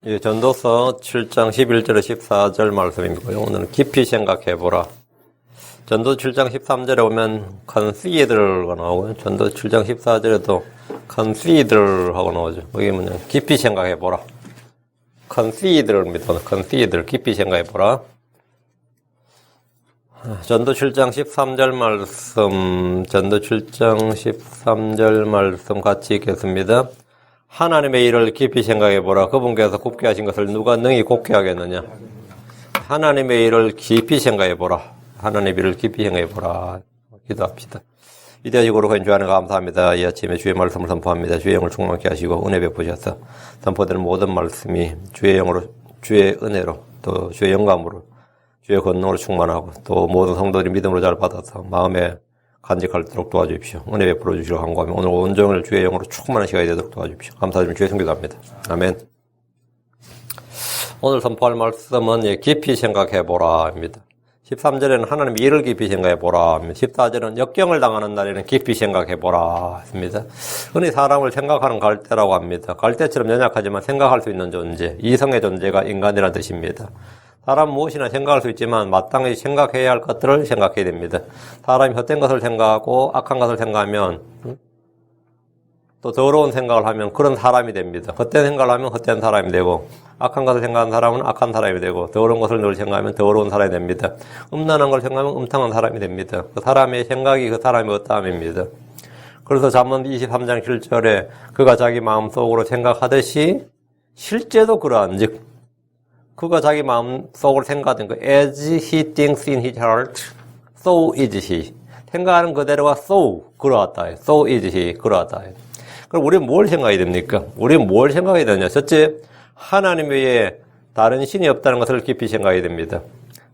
예, 전도서 7장 11절에 14절 말씀입니다. 오늘은 깊이 생각해보라. 전도 7장 13절에 오면 consider가 나오고요. 전도 7장 14절에도 consider하고 나오죠. 여기 뭐냐, 깊이 생각해보라. consider입니다. consider, 깊이 생각해보라. 전도 7장 13절 말씀, 전도 7장 13절 말씀 같이 읽겠습니다. 하나님의 일을 깊이 생각해보라. 그분께서 굽게 하신 것을 누가 능히 곱게 하겠느냐. 하나님의 일을 깊이 생각해보라. 하나님의 일을 깊이 생각해보라. 기도합시다. 이대식으로 건주하는 감사합니다. 이 아침에 주의 말씀을 선포합니다. 주의 영을 충만케 하시고 은혜 베푸셔서 선포되는 모든 말씀이 주의 영으로, 주의 은혜로, 또 주의 영감으로, 주의 권능으로 충만하고 또 모든 성도들이 믿음으로 잘 받아서 마음에 간직할도록 도와주십시오. 은혜 베풀어 주시러 간구하며 오늘 온종일 주의 영으로 충만한 시간이 되도록 도와주십시오. 감사드리며 주의 성기도합니다. 아멘. 오늘 선포할 말씀은 깊이 생각해보라입니다. 13절에는 하나님의 일을 깊이 생각해보라. 14절은 역경을 당하는 날에는 깊이 생각해보라. 입니다. 흔히 사람을 생각하는 갈대라고 합니다. 갈대처럼 연약하지만 생각할 수 있는 존재, 이성의 존재가 인간이라는 뜻입니다. 사람은 무엇이나 생각할 수 있지만 마땅히 생각해야 할 것들을 생각해야 됩니다. 사람이 헛된 것을 생각하고 악한 것을 생각하면 또 더러운 생각을 하면 그런 사람이 됩니다. 헛된 생각을 하면 헛된 사람이 되고 악한 것을 생각하는 사람은 악한 사람이 되고 더러운 것을 늘 생각하면 더러운 사람이 됩니다. 음란한 걸 생각하면 음탕한 사람이 됩니다. 그 사람의 생각이 그 사람의 어떠함입니다. 그래서 잠언 23장 7절에 그가 자기 마음속으로 생각하듯이 실제도 그러한즉 그가 자기 마음속으로 생각하던 거 as he thinks in his heart, so is he. 생각하는 그대로가 so 그러하다. so is he 그러하다. 그럼 우리는 뭘 생각해야 됩니까? 우리는 뭘 생각해야 되냐? 첫째, 하나님 외에 다른 신이 없다는 것을 깊이 생각해야 됩니다.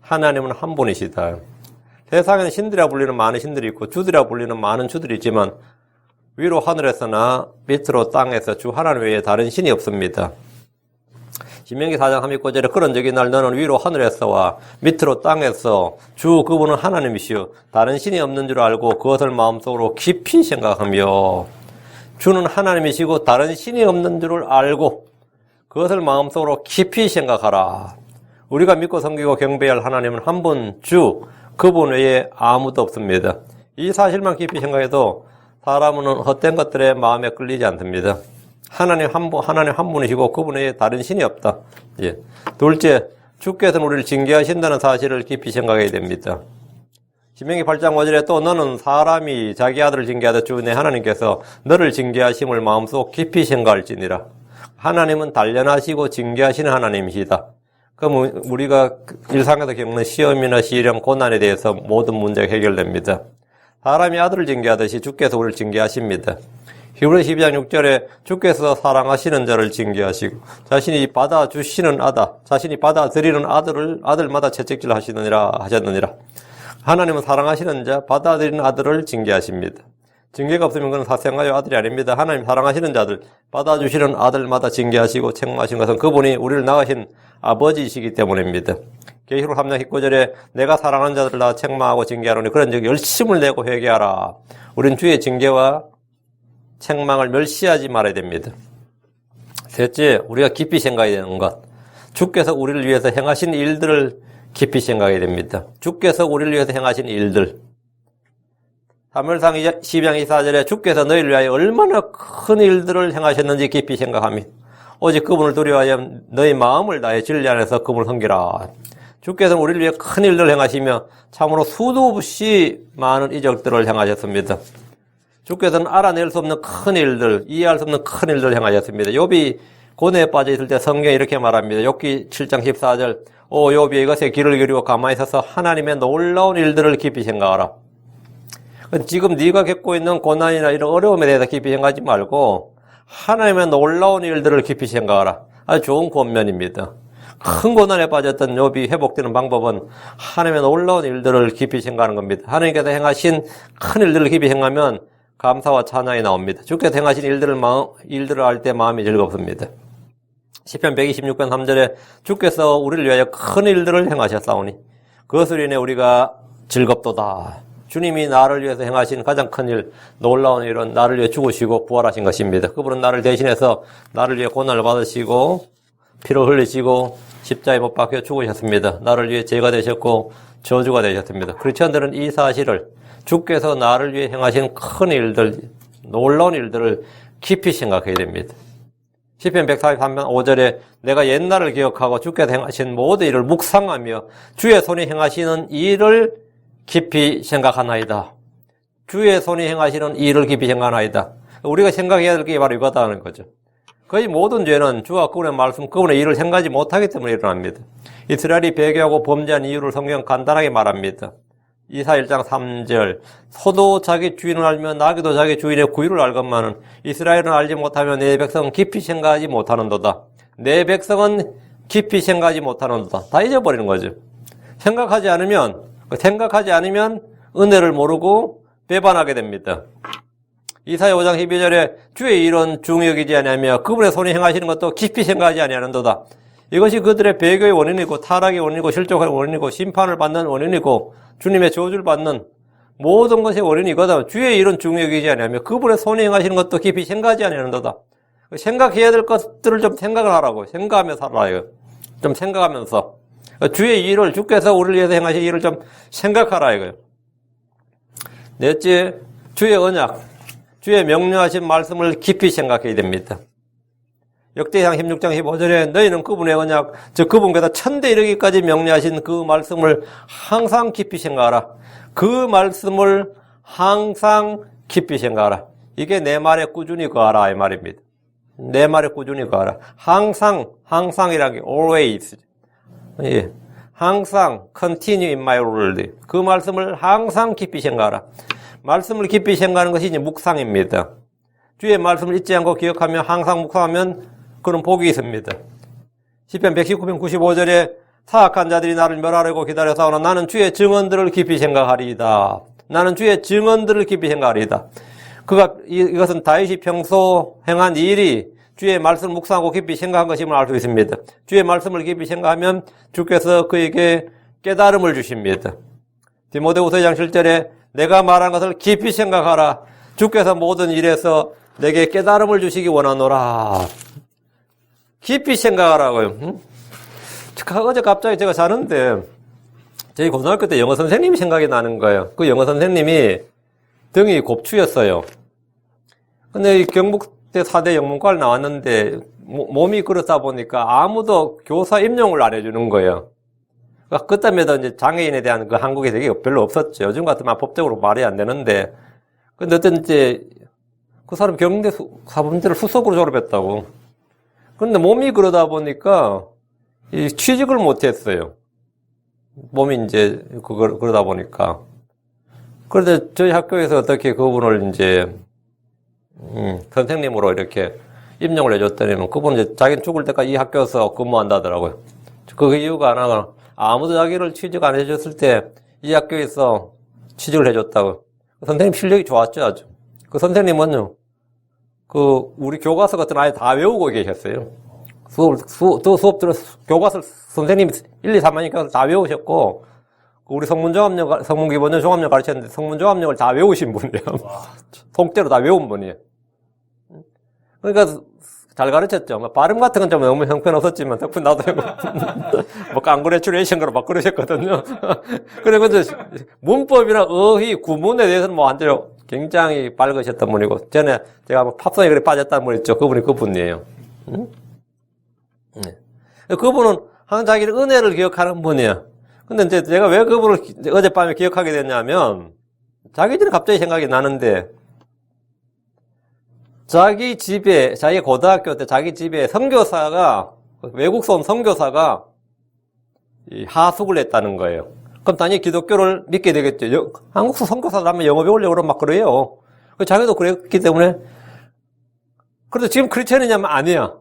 하나님은 한 분이시다. 세상에는 신들이라 불리는 많은 신들이 있고 주들이라 불리는 많은 주들이 있지만 위로 하늘에서나 밑으로 땅에서 주 하나님 외에 다른 신이 없습니다. 신명기 4장 39절에 그런 적이 날 너는 위로 하늘에서와 밑으로 땅에서 주 그분은 하나님이시요 다른 신이 없는 줄 알고 그것을 마음속으로 깊이 생각하며 주는 하나님이시고 다른 신이 없는 줄을 알고 그것을 마음속으로 깊이 생각하라. 우리가 믿고 섬기고 경배할 하나님은 한 분 주 그분 외에 아무도 없습니다. 이 사실만 깊이 생각해도 사람은 헛된 것들에 마음에 끌리지 않습니다. 하나님 한 분이시고 그분 외에 다른 신이 없다. 예. 둘째, 주께서는 우리를 징계하신다는 사실을 깊이 생각해야 됩니다. 신명기 8장 5절에 또 너는 사람이 자기 아들을 징계하듯 주 내 하나님께서 너를 징계하심을 마음속 깊이 생각할지니라. 하나님은 단련하시고 징계하시는 하나님이시다. 그럼 우리가 일상에서 겪는 시험이나 시련, 고난에 대해서 모든 문제가 해결됩니다. 사람이 아들을 징계하듯이 주께서 우리를 징계하십니다. 히브리서 12장 6절에 주께서 사랑하시는 자를 징계하시고 자신이 받아주시는 자신이 받아들이는 아들마다 채찍질 하셨느니라. 하나님은 사랑하시는 자, 받아들이는 아들을 징계하십니다. 징계가 없으면 그건 사생아의 아들이 아닙니다. 하나님 사랑하시는 자들, 받아주시는 아들마다 징계하시고 책망하신 것은 그분이 우리를 낳으신 아버지이시기 때문입니다. 계시록 3장 19절에 내가 사랑하는 자들을 다 책망하고 징계하노니 그런 즉 열심을 내고 회개하라. 우린 주의 징계와 책망을 멸시하지 말아야 됩니다. 셋째, 우리가 깊이 생각해야 되는 것. 주께서 우리를 위해서 행하신 일들을 깊이 생각해야 됩니다. 주께서 우리를 위해서 행하신 일들. 사무엘상 12장 24절에 주께서 너희를 위하여 얼마나 큰 일들을 행하셨는지 깊이 생각하며 오직 그분을 두려워하여 너희 마음을 다해 진리 안에서 그분을 섬기라. 주께서는 우리를 위해 큰 일들을 행하시며 참으로 수도 없이 많은 이적들을 행하셨습니다. 주께서는 알아낼 수 없는 큰 일들, 이해할 수 없는 큰 일들을 행하셨습니다. 욥이 고뇌에 빠져 있을 때 성경에 이렇게 말합니다. 욥기 7장 14절 오 욥이 이것에 귀를 기울이고 가만히 서서 하나님의 놀라운 일들을 깊이 생각하라. 지금 네가 겪고 있는 고난이나 이런 어려움에 대해서 깊이 생각하지 말고 하나님의 놀라운 일들을 깊이 생각하라. 아주 좋은 권면입니다. 큰 고난에 빠졌던 욥이 회복되는 방법은 하나님의 놀라운 일들을 깊이 생각하는 겁니다. 하나님께서 행하신 큰 일들을 깊이 생각하면 감사와 찬양이 나옵니다. 주께서 행하신 일들을 알 때 마음이 즐겁습니다. 시편 126편 3절에 주께서 우리를 위하여 큰 일들을 행하셨사오니 그것을 인해 우리가 즐겁도다. 주님이 나를 위해서 행하신 가장 큰 일, 놀라운 일은 나를 위해 죽으시고 부활하신 것입니다. 그분은 나를 대신해서 나를 위해 고난을 받으시고 피를 흘리시고 십자가에 못 박혀 죽으셨습니다. 나를 위해 죄가 되셨고 저주가 되셨습니다. 크리스천들은 이 사실을 주께서 나를 위해 행하신 큰 일들, 놀라운 일들을 깊이 생각해야 됩니다. 시편 143편 5절에 내가 옛날을 기억하고 주께서 행하신 모든 일을 묵상하며 주의 손이 행하시는 일을 깊이 생각하나이다. 주의 손이 행하시는 일을 깊이 생각하나이다. 우리가 생각해야 될 게 바로 이거다는 거죠. 거의 모든 죄는 주와 그분의 말씀, 그분의 일을 생각하지 못하기 때문에 일어납니다. 이스라엘이 배교하고 범죄한 이유를 성경은 간단하게 말합니다. 이사 1장 3절 소도 자기 주인을 알며 나귀도 자기 주인의 구유를 알건만은 이스라엘은 알지 못하며 내 백성은 깊이 생각하지 못하는도다. 내 백성은 깊이 생각하지 못하는도다. 다 잊어버리는 거죠. 생각하지 않으면 은혜를 모르고 배반하게 됩니다. 이사야 5장 12절에 주의 일은 중히 여기지 아니하며 그분의 손이 행하시는 것도 깊이 생각하지 아니하는도다. 이것이 그들의 배교의 원인이고 타락의 원인이고 실족의 원인이고 심판을 받는 원인이고 주님의 저주를 받는 모든 것의 원인이거든. 주의 일은 중히 여기지 아니하며 그분의 손이 행하시는 것도 깊이 생각하지 아니하는도다. 생각해야 될 것들을 좀 생각을 하라고. 생각하면서 살아요. 좀 생각하면서. 주의 일을, 주께서 우리를 위해서 행하신 일을 좀 생각하라 이거예요. 넷째, 주의 언약, 주의 명령하신 말씀을 깊이 생각해야 됩니다. 역대상 16장 15절에 너희는 그분의 언약, 즉 그분께서 천대 이르기까지 명령하신 그 말씀을 항상 깊이 생각하라. 그 말씀을 항상 깊이 생각하라. 이게 내 말에 꾸준히 거하라 이 말입니다. 내 말에 꾸준히 거하라. 항상이라는 게 always. 예. 항상 continue in my word. 그 말씀을 항상 깊이 생각하라. 말씀을 깊이 생각하는 것이 이제 묵상입니다. 주의 말씀을 잊지 않고 기억하며 항상 묵상하면 그런 복이 있습니다. 시편 119편 95절에 사악한 자들이 나를 멸하려고 기다려서오나 나는 주의 증언들을 깊이 생각하리이다. 나는 주의 증언들을 깊이 생각하리이다. 이것은 다윗이 평소 행한 일이 주의 말씀을 묵상하고 깊이 생각한 것임을 알 수 있습니다. 주의 말씀을 깊이 생각하면 주께서 그에게 깨달음을 주십니다. 디모데후서 2장 7절에 내가 말한 것을 깊이 생각하라. 주께서 모든 일에서 내게 깨달음을 주시기 원하노라. 깊이 생각하라고요. 어제 갑자기 제가 자는데 저희 고등학교 때 영어 선생님이 생각이 나는 거예요. 그 영어 선생님이 등이 곱추였어요. 근데 이 경북대 4대 영문과를 나왔는데 몸이 그렇다 보니까 아무도 교사 임용을 안 해주는 거예요. 그러니까 그때마다 이제 장애인에 대한 그 한국에 되게 별로 없었죠. 요즘 같으면 법적으로 말이 안 되는데. 근데 어떤 이제 그 사람 경대 사범대를 수석으로 졸업했다고. 근데 몸이 그러다 보니까 이 취직을 못 했어요. 몸이 이제 그러다 보니까. 그런데 저희 학교에서 어떻게 그분을 이제 선생님으로 이렇게 임명을 해줬더니 그분은 이제 자기는 죽을 때까지 이 학교에서 근무한다더라고요. 그 이유가 하나가 아무도 자기를 취직 안 해줬을 때 이 학교에서 취직을 해줬다고. 선생님 실력이 좋았죠, 아주. 그 선생님은요, 우리 교과서 같은 아예 다 외우고 계셨어요. 수업 들어 교과서 선생님이 1, 2, 3하니까 다 외우셨고, 우리 성문기본전 종합력 가르쳤는데 성문종합력을 다 외우신 분이에요. 통째로 다 외운 분이에요. 그러니까 잘 가르쳤죠. 발음 같은 건 좀 너무 형편없었지만 덕분 나도 깡그레츄레이션으로 막 그러셨거든요. 그리고 이제 문법이나 어휘, 구문에 대해서는 완전히 굉장히 밝으셨던 분이고, 전에 제가 팝송에 그래 빠졌다는 분 있죠. 그분이 그분이에요. 네. 그분은 항상 자기를 은혜를 기억하는 분이에요. 근데 이제 제가 왜 그분을 어젯밤에 기억하게 됐냐면, 자기 전에 갑자기 생각이 나는데, 자기 고등학교 때 자기 집에 선교사가, 외국서 온 선교사가 하숙을 했다는 거예요. 그럼 당연히 기독교를 믿게 되겠죠. 한국서 선교사들 하면 영어 배우려고 그러면 막 그래요. 자기도 그랬기 때문에. 그래도 지금 크리스천이냐면 아니야.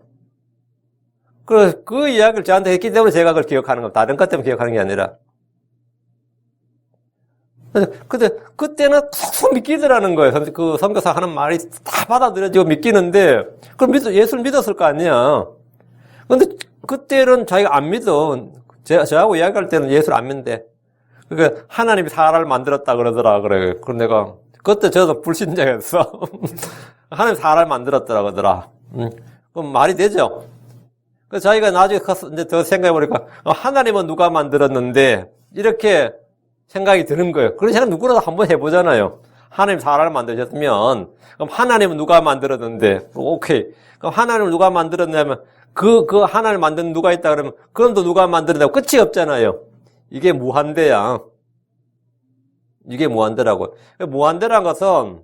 그 이야기를 저한테 했기 때문에 제가 그걸 기억하는 겁니다. 다른 것 때문에 기억하는 게 아니라. 근데 그때는 쏙쏙 믿기더라는 거예요. 그 선교사 하는 말이 다 받아들여지고 믿기는데, 그럼 예수를 믿었을 거 아니야. 근데 그때는 자기가 안 믿어. 저하고 이야기할 때는 예수를 안 믿는데. 그러니까 하나님이 사람을 만들었다 그러더라. 그래. 그럼 내가, 그때 저도 불신자였어. 하나님이 사람을 만들었더라 그러더라. 그럼 말이 되죠? 그 자기가 나중에 커서 이제 더 생각해보니까, 하나님은 누가 만들었는데, 이렇게 생각이 드는 거예요. 그런 생각 누구라도 한번 해보잖아요. 하나님 사람을 만드셨으면, 그럼 하나님은 누가 만들었는데, 오케이. 그럼 하나님을 누가 만들었냐면, 그 하나님을 만든 누가 있다 그러면, 그럼 또 누가 만들었냐고 끝이 없잖아요. 이게 무한대야. 이게 무한대라고. 무한대라는 것은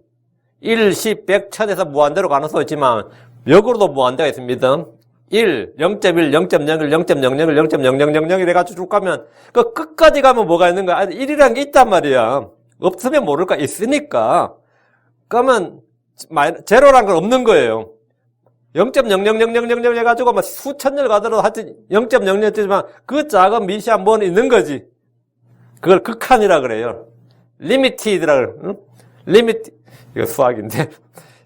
1, 10, 100, 1000에서 무한대로 가는 수 있지만 역으로도 무한대가 있습니다. 1, 0.1, 0.01, 0.001, 0.0000 이래가지고 쭉 가면 그 끝까지 가면 뭐가 있는 거야? 1이라는 게 있단 말이야. 없으면 모를까? 있으니까. 그러면 제로란 건 없는 거예요. 0.00000 해가지고 막 수천 년 가더라도 하여튼 0.00였지만 그 작은 미시한 뭐는 있는 거지. 그걸 극한이라 그래요. 리미티드라 그래요. 응? 이거 수학인데.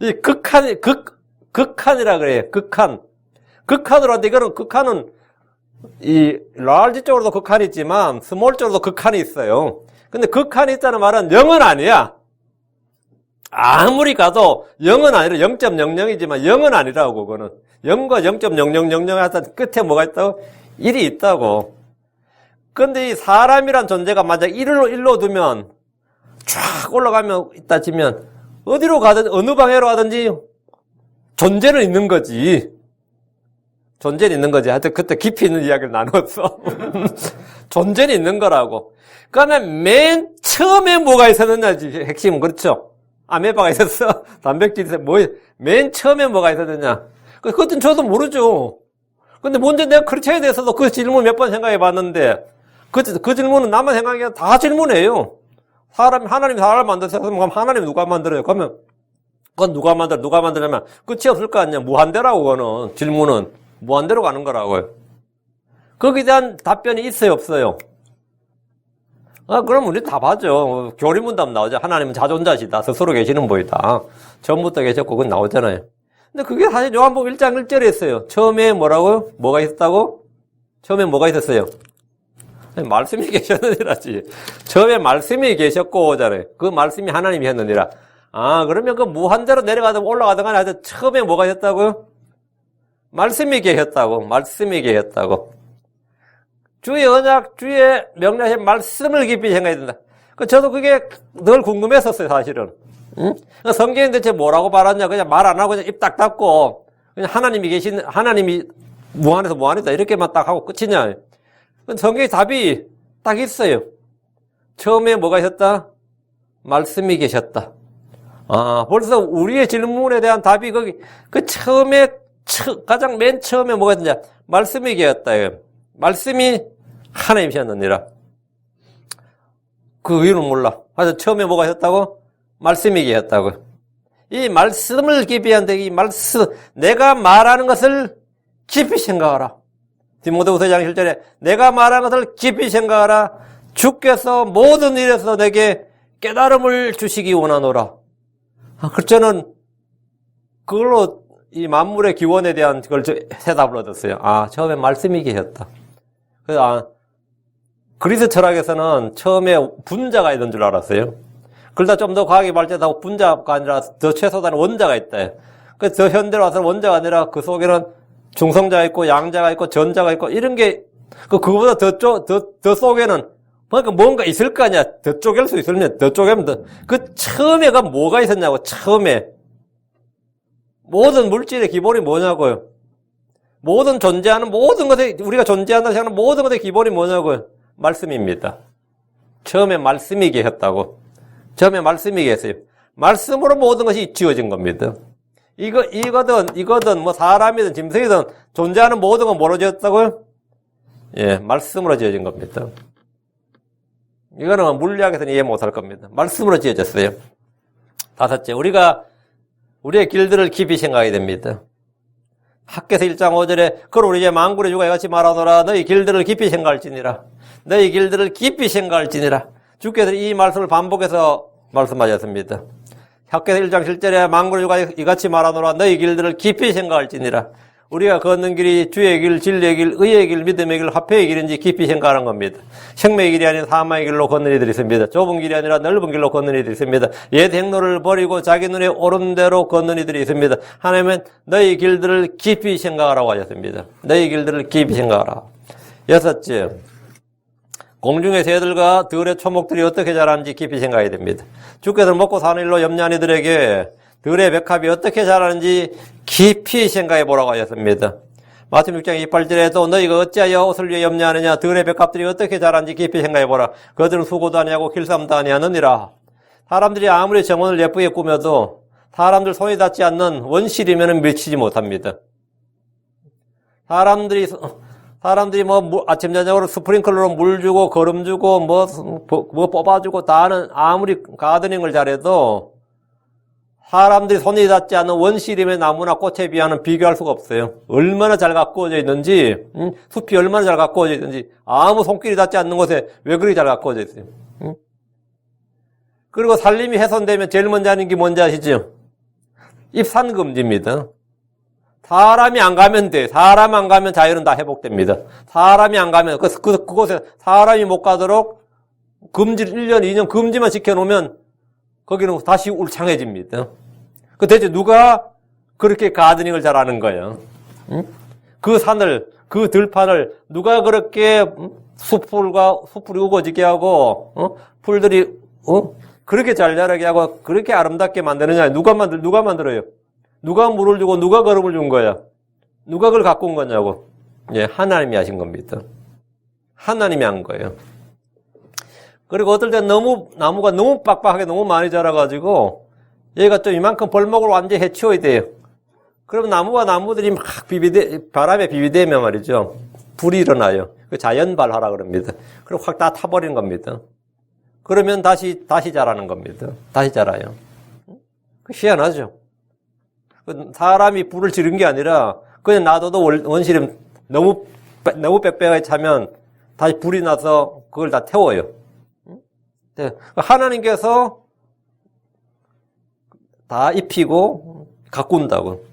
이 극한이라 그래요. 극한으로 하는데 이거는 극한은 이 large 쪽으로도 극한이 있지만 small 쪽으로도 극한이 있어요. 근데 극한이 있다는 말은 0은 아니야. 아무리 가도 0은 아니라 0.00이지만 0은 아니라고, 그거는. 0과 0.0000 하여튼 끝에 뭐가 있다고? 1이 있다고. 근데 이 사람이란 존재가 만약 1로 두면 쫙 올라가면 있다 치면 어디로 가든 어느 방향으로 가든지 존재는 있는 거지. 존재는 있는 거지. 하여튼 그때 깊이 있는 이야기를 나눴어. 존재는 있는 거라고. 그러면 맨 처음에 뭐가 있었느냐지, 핵심은. 그렇죠? 아메바가 있었어? 단백질이 있었어? 맨 처음에 뭐가 있었느냐? 그것은 저도 모르죠. 근데 먼저 내가 크리스천에 대해서도 그 질문 몇 번 생각해 봤는데, 그 질문은 나만 생각해 다 질문이에요. 하나님이 사람을 만드셨으면, 그럼 하나님 누가 만들어요? 그러면, 그건 누가 만들냐면, 끝이 없을 거 아니야. 무한대라고, 그거는. 질문은. 무한대로 가는 거라고요. 거기에 대한 답변이 있어요, 없어요? 그럼 우리 다 봐죠. 교리문답 나오죠. 하나님은 자존자시다. 스스로 계시는 분이다. 처음부터 계셨고, 그건 나오잖아요. 근데 그게 사실 요한복음 1장 1절에 있어요. 처음에 뭐라고요? 뭐가 있었다고? 처음에 뭐가 있었어요? 말씀이 계셨느니라지. 처음에 말씀이 계셨고,잖아요. 그 말씀이 하나님이었느니라. 그러면 그 무한대로 내려가든 올라가든 간에 하여튼 처음에 뭐가 있었다고요? 말씀이 계셨다고. 주의 언약, 주의 명령의 말씀을 깊이 생각해야 된다. 저도 그게 늘 궁금했었어요, 사실은. 응? 성경이 대체 뭐라고 말하냐? 그냥 말 안 하고 그냥 입 딱 닫고, 그냥 하나님이 무한에서 무한이다. 이렇게만 딱 하고 끝이냐? 성경의 답이 딱 있어요. 처음에 뭐가 있었다? 말씀이 계셨다. 벌써 우리의 질문에 대한 답이 거기, 처음에, 가장 맨 처음에 뭐가 있느냐? 말씀이 계셨다. 말씀이 하나님이셨느니라. 그 이유는 몰라. 하여튼 처음에 뭐가 있었다고? 말씀이 계셨다고. 이 말씀을 깊이 한데, 이 말씀, 내가 말하는 것을 깊이 생각하라. 디모데후서 1장 1절에 내가 말하는 것을 깊이 생각하라. 주께서 모든 일에서 내게 깨달음을 주시기 원하노라. 저는 그걸로 이 만물의 기원에 대한 그걸 대답을 얻었어요. 처음에 말씀이 계셨다. 그래서 그리스 철학에서는 처음에 분자가 있는 줄 알았어요. 그러다 좀 더 과학이 발전하고 분자가 아니라 더 최소한의 원자가 있다. 그래서 더 현대로 와서는 원자가 아니라 그 속에는 중성자가 있고 양자가 있고 전자가 있고 이런 게 그거보다 더 속에는 그러니까 뭔가 있을 거 아니야. 더 쪼갤 수 있으면 더 쪼개면 그 처음에가 뭐가 있었냐고. 처음에 모든 물질의 기본이 뭐냐고요. 모든 존재하는 모든 것에 우리가 존재한다고 생각하는 모든 것의 기본이 뭐냐고요. 말씀입니다. 처음에 말씀이 계셨다고. 처음에 말씀이 계세요. 말씀으로 모든 것이 지어진 겁니다. 이거든 뭐 사람이든 짐승이든 존재하는 모든 건 뭐로 지었다고요? 말씀으로 지어진 겁니다. 이거는 물리학에서는 이해 못할 겁니다. 말씀으로 지어졌어요. 다섯째, 우리의 길들을 깊이 생각해야 됩니다. 학개서 1장 5절에 그걸 우리 이제 만군의 주가 이같이 말하노라. 너희 길들을 깊이 생각할지니라. 너희 길들을 깊이 생각할지니라. 주께서 이 말씀을 반복해서 말씀하셨습니다. 학개서 1장 7절에 만군의 주가 이같이 말하노라. 너희 길들을 깊이 생각할지니라. 우리가 걷는 길이 주의 길, 진리의 길, 의의 길, 믿음의 길, 화평의 길인지 깊이 생각하는 겁니다. 생명의 길이 아닌 사망의 길로 걷는 이들이 있습니다. 좁은 길이 아니라 넓은 길로 걷는 이들이 있습니다. 옛 행로를 버리고 자기 눈에 오른 대로 걷는 이들이 있습니다. 하나님은 너희 길들을 깊이 생각하라고 하셨습니다. 너희 길들을 깊이 생각하라. 여섯째, 공중의 새들과 들의 초목들이 어떻게 자라는지 깊이 생각해야 됩니다. 주께서 먹고 사는 일로 염려한 이들에게 들의 백합이 어떻게 자라는지 깊이 생각해 보라고 하셨습니다. 마태복음 6장 28절에도 너희가 어찌하여 옷을 위해 염려하느냐 들의 백합들이 어떻게 자라는지 깊이 생각해 보라. 그들은 수고도 아니하고 길쌈도 아니하느니라. 사람들이 아무리 정원을 예쁘게 꾸며도 사람들 손이 닿지 않는 원실이면 밀치지 못합니다. 사람들이 아침 저녁으로 스프링클러로 물 주고 거름 주고 뭐 뽑아주고 다 하는 아무리 가드닝을 잘해도 사람들이 손이 닿지 않는 원시림의 나무나 꽃에 비하면 비교할 수가 없어요. 얼마나 잘 가꾸어져 있는지, 숲이 얼마나 잘 가꾸어져 있는지, 아무 손길이 닿지 않는 곳에 왜 그렇게 잘 가꾸어져 있어요. 그리고 산림이 훼손되면 제일 먼저 하는 게 뭔지 아시죠? 입산금지입니다. 사람이 안 가면 돼. 사람 안 가면 자연은 다 회복됩니다. 사람이 안 가면, 그곳에 사람이 못 가도록 금지를 1년, 2년 금지만 지켜놓으면 거기는 다시 울창해집니다. 대체 누가 그렇게 가드닝을 잘하는 거예요? 그 산을, 그 들판을 누가 그렇게 숲이 우거지게 하고, 풀들이, 그렇게 잘 자라게 하고, 그렇게 아름답게 만드느냐? 누가 만들어요? 누가 물을 주고, 누가 걸음을 준 거야? 누가 그걸 가꾼 거냐고? 예, 하나님이 하신 겁니다. 하나님이 한 거예요. 그리고 어떨 땐 나무가 너무 빡빡하게 너무 많이 자라가지고, 얘가 좀 이만큼 벌목을 완전히 해치워야 돼요. 그러면 나무와 나무들이 막 바람에 비비대면 말이죠. 불이 일어나요. 그 자연발화라 그럽니다. 그리고 확 다 타버리는 겁니다. 그러면 다시 자라는 겁니다. 다시 자라요. 희한하죠. 사람이 불을 지른 게 아니라, 그냥 놔둬도 원시름 너무 빽빽하게 차면 다시 불이 나서 그걸 다 태워요. 네. 하나님께서 다 입히고 가꾼다고.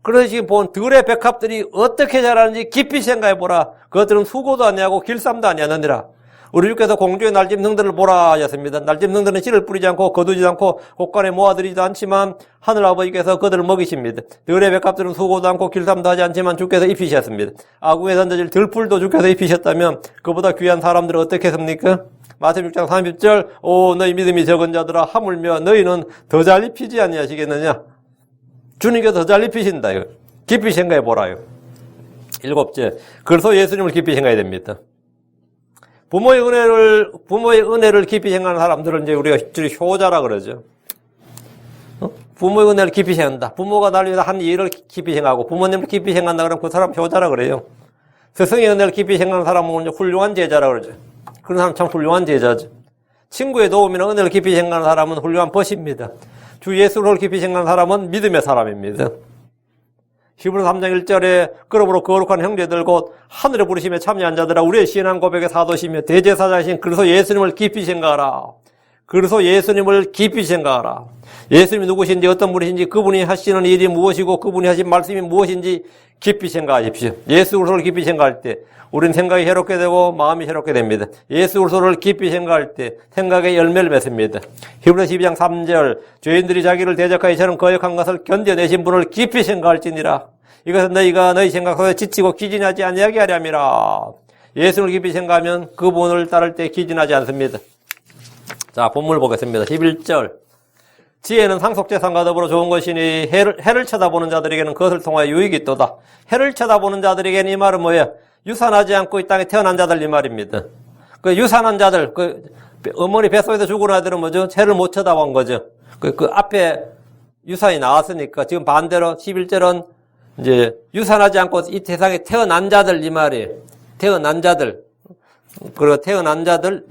그래서 지금 본 들의 백합들이 어떻게 자라는지 깊이 생각해보라. 그것들은 수고도 아니하고 길쌈도 아니하느니라. 우리 주께서 공중의 날짐승들을 보라 하셨습니다. 날짐승들은 씨를 뿌리지 않고 거두지 않고 곳간에 모아들이지도 않지만 하늘 아버지께서 그들을 먹이십니다. 들의 백합들은 수고도 않고 길쌈도 하지 않지만 주께서 입히셨습니다. 아궁에 던져질 들풀도 주께서 입히셨다면 그보다 귀한 사람들은 어떻게 했습니까? 마태복음 6장 30절 오 너희 믿음이 적은 자들아 하물며 너희는 더 잘 입히지 아니하시겠느냐. 주님께서 더 잘 입히신다. 이거. 깊이 생각해보라요. 일곱째, 그래서 예수님을 깊이 생각해야 됩니다. 부모의 은혜를 깊이 생각하는 사람들은 이제 우리가 효자라 그러죠. 부모의 은혜를 깊이 생각한다. 부모가 나를 위해서 한 일을 깊이 생각하고 부모님을 깊이 생각한다 그러면 그 사람 효자라 그래요. 스승의 은혜를 깊이 생각하는 사람은 훌륭한 제자라 그러죠. 그런 사람 참 훌륭한 제자죠. 친구의 도움이나 은혜를 깊이 생각하는 사람은 훌륭한 벗입니다. 주 예수를 깊이 생각하는 사람은 믿음의 사람입니다. 히브리서 3장 1절에 그러므로 거룩한 형제들 곧 하늘의 부르심에 참여한 자들아 우리의 신앙 고백의 사도시며 대제사장이신 그리스도 예수님을 깊이 생각하라. 그리스도 예수님을 깊이 생각하라. 예수님이 누구신지 어떤 분이신지 그분이 하시는 일이 무엇이고 그분이 하신 말씀이 무엇인지 깊이 생각하십시오. 예수 그리스도를 깊이 생각할 때 우리는 생각이 해롭게 되고 마음이 해롭게 됩니다. 예수 그리스도를 깊이 생각할 때 생각의 열매를 맺습니다. 히브리서 12장 3절 죄인들이 자기를 대적하여 저는 거역한 것을 견뎌내신 분을 깊이 생각할지니라. 이것은 너희가 너희 생각 속에 지치고 기진하지 아니하게 하려 함이라. 예수를 깊이 생각하면 그분을 따를 때 기진하지 않습니다. 자, 본문을 보겠습니다. 11절 지혜는 상속재산과 더불어 좋은 것이니 해를 쳐다보는 자들에게는 그것을 통하여 유익이 있도다. 해를 쳐다보는 자들에게는 이 말은 뭐예요? 유산하지 않고 이 땅에 태어난 자들 이 말입니다. 그 유산한 자들, 어머니 뱃속에서 죽은 아들은 뭐죠? 해를 못 쳐다본 거죠. 그 앞에 유산이 나왔으니까 지금 반대로 11절은 이제 유산하지 않고 이 세상에 태어난 자들 이 말이에요. 태어난 자들. 그리고 태어난 자들.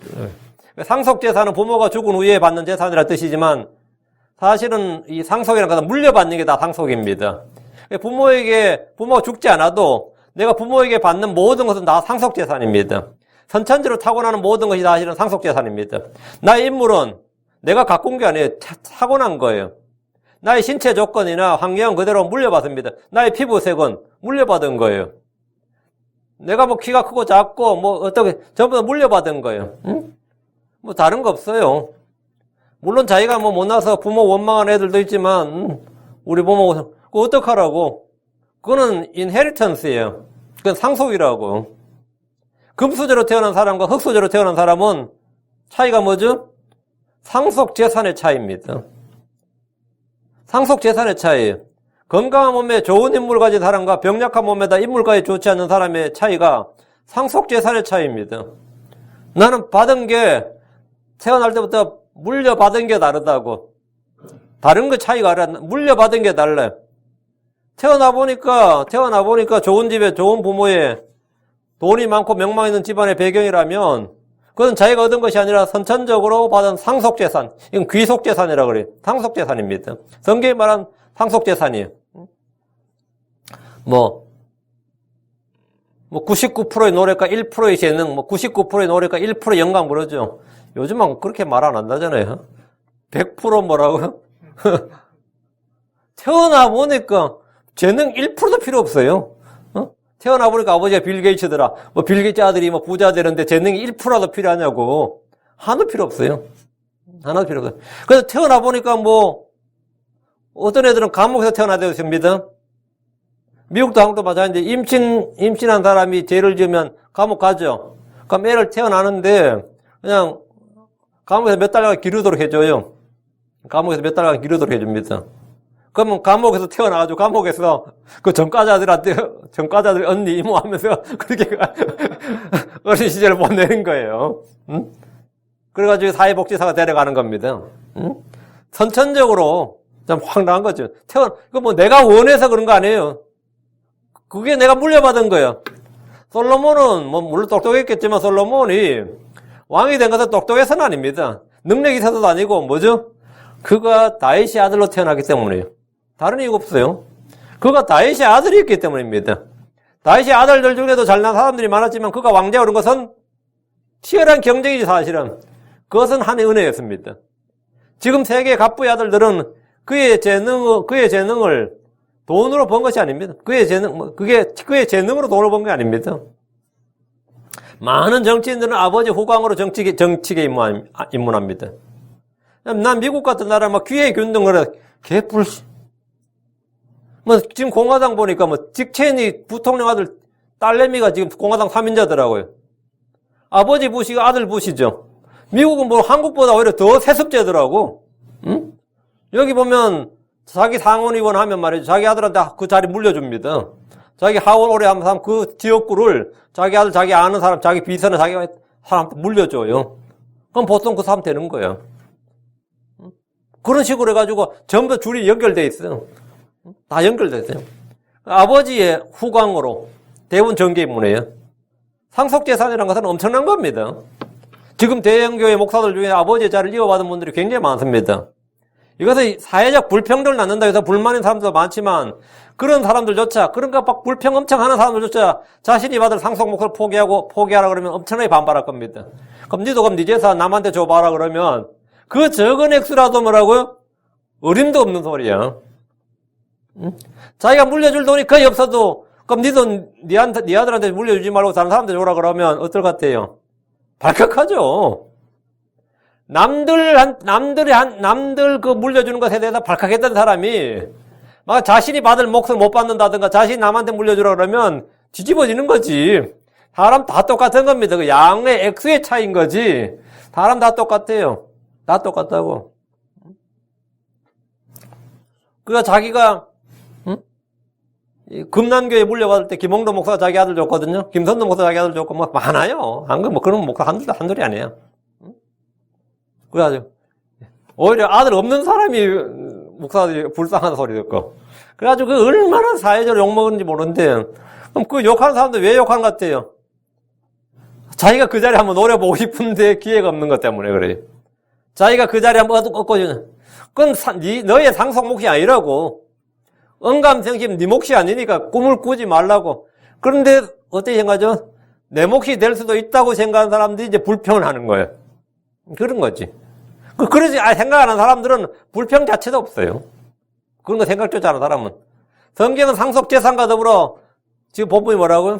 상속재산은 부모가 죽은 후에 받는 재산이라 뜻이지만 사실은 이 상속이라는 것은 물려받는 게 다 상속입니다. 부모가 죽지 않아도 내가 부모에게 받는 모든 것은 다 상속재산입니다. 선천적으로 타고나는 모든 것이 다 사실은 상속재산입니다. 나의 인물은 내가 가꾼 게 아니에요. 타고난 거예요. 나의 신체 조건이나 환경은 그대로 물려받습니다. 나의 피부색은 물려받은 거예요. 내가 뭐 키가 크고 작고 뭐 어떻게 전부 다 물려받은 거예요. 응? 뭐 다른 거 없어요. 물론 자기가 뭐 못나서 부모 원망하는 애들도 있지만 우리 부모 그거 어떡하라고? 그거는 인헤리턴스예요. 그건 상속이라고. 금수저로 태어난 사람과 흙수저로 태어난 사람은 차이가 뭐죠? 상속 재산의 차이입니다. 상속 재산의 차이. 건강한 몸에 좋은 인물 가진 사람과 병약한 몸에다 인물까지 좋지 않는 사람의 차이가 상속 재산의 차이입니다. 나는 받은 게 태어날 때부터 물려받은 게 다르다고. 다른 거 차이가 아니라 물려받은 게 달라요. 태어나 보니까 좋은 집에 좋은 부모에 돈이 많고 명망 있는 집안의 배경이라면 그건 자기가 얻은 것이 아니라 선천적으로 받은 상속재산. 이건 귀속재산이라고 그래요. 상속재산입니다. 성경이 말한 상속재산이에요. 뭐 99%의 노력과 1%의 재능, 99%의 노력과 1%의 영광 그러죠. 요즘은 그렇게 말 안 한다잖아요. 100% 뭐라고요? 태어나 보니까 재능 1%도 필요 없어요. 태어나 보니까 아버지가 빌 게이츠더라. 빌 게이츠 아들이 부자 되는데 재능이 1%라도 필요하냐고. 하나도 필요 없어요. 하나도 필요 없어요. 그래서 태어나 보니까 어떤 애들은 감옥에서 태어나야 됩니다. 미국도 한국도 마찬가지인데 임신한 사람이 죄를 지으면 감옥 가죠. 그럼 애를 태어나는데 그냥 감옥에서 몇 달간 기르도록 해줘요. 감옥에서 몇 달간 기르도록 해줍니다. 그러면 감옥에서 태어나가지고 감옥에서 그 전과자들 언니 이모 하면서 그렇게 어린 시절을 보내는 거예요. 응? 그래가지고 사회복지사가 데려가는 겁니다. 응? 선천적으로 좀 황당한 거죠. 그거 내가 원해서 그런 거 아니에요. 그게 내가 물려받은 거예요. 솔로몬은 물론 똑똑했겠지만 솔로몬이 왕이 된 것은 똑똑해서는 아닙니다. 능력이 있어서도 아니고 뭐죠? 그가 다윗의 아들로 태어났기 때문이에요. 다른 이유가 없어요. 그가 다윗의 아들이었기 때문입니다. 다윗의 아들들 중에도 잘난 사람들이 많았지만 그가 왕자가 오른 것은 치열한 경쟁이지 사실은. 그것은 하나의 은혜였습니다. 지금 세계 갑부의 아들들은 그의 재능을 돈으로 번 것이 아닙니다. 그의 재능으로 돈을 번 게 아닙니다. 많은 정치인들은 아버지 후광으로 정치계 입문합니다. 난 미국 같은 나라 귀에 균등 그래 개뿔씨. 지금 공화당 보니까 딕 체니 부통령 아들 딸내미가 지금 공화당 3인자더라고요. 아버지 부시가 아들 부시죠. 미국은 한국보다 오히려 더 세습제더라고. 응? 여기 보면 자기 상원 의원 하면 말이죠. 자기 아들한테 그 자리 물려줍니다. 자기 하원 오래 하면 사람 그 지역구를 자기 아들, 자기 아는 사람, 자기 비서는 자기 사람한테 물려줘요. 그럼 보통 그 사람 되는 거예요. 그런 식으로 해가지고 전부 줄이 연결돼 있어요. 다 연결돼 있어요. 아버지의 후광으로 대부분 정계인문이에요. 상속재산이라는 것은 엄청난 겁니다. 지금 대형교회 목사들 중에 아버지의 자리를 이어받은 분들이 굉장히 많습니다. 이것은 사회적 불평등을 낳는다 해서 불만인 사람들도 많지만 그런 사람들조차 그런가 막 불평 엄청 하는 사람들조차 자신이 받을 상속 목표를 포기하라 그러면 엄청나게 반발할 겁니다. 그럼 네 재산 남한테 줘봐라 그러면 그 적은 액수라도 뭐라고요? 어림도 없는 소리야. 응? 자기가 물려줄 돈이 거의 없어도 그럼 네 돈 네 아들한테 물려주지 말고 다른 사람한테 줘라 그러면 어떨 것 같아요? 발칵하죠. 남들 그 물려주는 것에 대해서 발칵했던 사람이 막 자신이 받을 몫을 못 받는다든가 자신이 남한테 물려주라 그러면 뒤집어지는 거지. 사람 다 똑같은 겁니다. 그 양의 액수의 차이인 거지. 사람 다 똑같아요. 다 똑같다고. 그러니까 자기가 금난교에 물려받을 때 김홍도 목사가 자기 아들 줬거든요. 김선도 목사 자기 아들 줬고 많아요. 그런 목사 한둘이 아니에요. 그래가지고 오히려 아들 없는 사람이 목사들이 불쌍한 소리 듣고 그래가지고 그 얼마나 사회적으로 욕먹은지 모르는데 그럼 그 욕하는 사람들 왜 욕하는 것 같아요? 자기가 그 자리에 한번 노려보고 싶은데 기회가 없는 것 때문에 그래요. 자기가 그 자리에 한번 얻고 그건 너의 상속 몫이 아니라고. 언감생심 네 몫이 아니니까 꿈을 꾸지 말라고. 그런데 어떻게 생각하죠? 내 몫이 될 수도 있다고 생각하는 사람들이 이제 불평을 하는 거예요. 그런 거지. 그러지 생각하는 사람들은 불평 자체도 없어요. 그런 거 생각조차 하는 사람은. 성경은 상속재산과 더불어 지금 본문이 뭐라고요?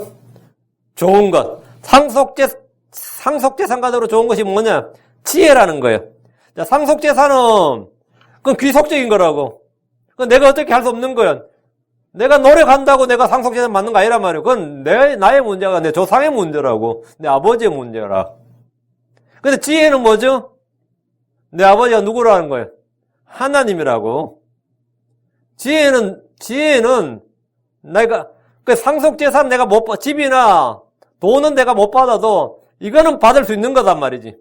좋은 것. 상속재산과대로 좋은 것이 뭐냐? 지혜라는 거예요. 자, 상속재산은 그건 귀속적인 거라고. 그건 내가 어떻게 할 수 없는 거야. 내가 노력한다고 내가 상속재산 받는 거 아니란 말이에요. 그건 나의 문제가 내 조상의 문제라고. 내 아버지의 문제라. 근데 지혜는 뭐죠? 내 아버지가 누구라는 거예요? 하나님이라고. 지혜는 내가, 그 상속재산 내가 집이나 돈은 내가 못 받아도 이거는 받을 수 있는 거단 말이지.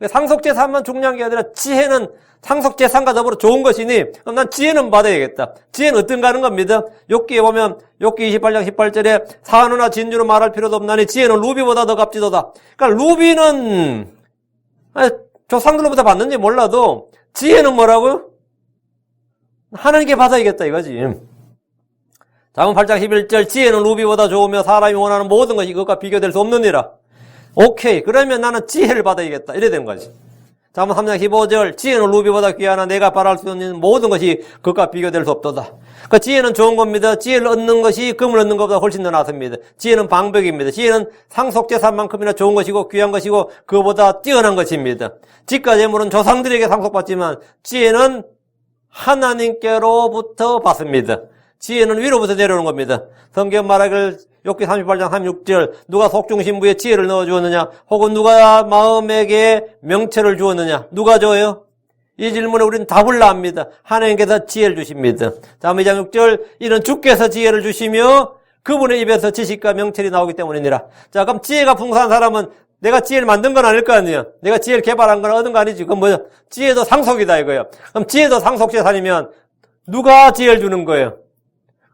상속재산만 중요한 게 아니라 지혜는 상속재산과 더불어 좋은 것이니 그럼 난 지혜는 받아야겠다. 지혜는 어떤가 하는 겁니다. 욥기에 보면 욥기 28장 18절에 사느나 진주는 말할 필요도 없나니 지혜는 루비보다 더 값지도다. 그러니까 루비는 조상들로부터 받는지 몰라도 지혜는 뭐라고요? 하나님께 받아야겠다 이거지. 잠언 8장 11절 지혜는 루비보다 좋으며 사람이 원하는 모든 것이 그것과 비교될 수 없느니라. 오케이. 그러면 나는 지혜를 받아야겠다. 이래 된 거지. 잠언 3장 15절 지혜는 루비보다 귀하나 내가 바랄 수 있는 모든 것이 그것과 비교될 수 없도다. 그 지혜는 좋은 겁니다. 지혜를 얻는 것이 금을 얻는 것보다 훨씬 더 낫습니다. 지혜는 방백입니다. 지혜는 상속재산만큼이나 좋은 것이고 귀한 것이고 그보다 뛰어난 것입니다. 집과 재물은 조상들에게 상속받지만 지혜는 하나님께로부터 받습니다. 지혜는 위로부터 내려오는 겁니다. 성경 말하길 욥기 38장 36절 누가 속중신부에 지혜를 넣어주었느냐 혹은 누가 마음에게 명철을 주었느냐 누가 줘요? 이 질문에 우리는 답을 납니다. 하나님께서 지혜를 주십니다. 다음 2장 6절 이는 주께서 지혜를 주시며 그분의 입에서 지식과 명철이 나오기 때문이니라. 자, 그럼 지혜가 풍성한 사람은 내가 지혜를 만든 건 아닐 거 아니에요. 내가 지혜를 개발한 건 얻은 거 아니지. 그건 뭐죠? 지혜도 상속이다 이거예요. 그럼 지혜도 상속재산이면 누가 지혜를 주는 거예요?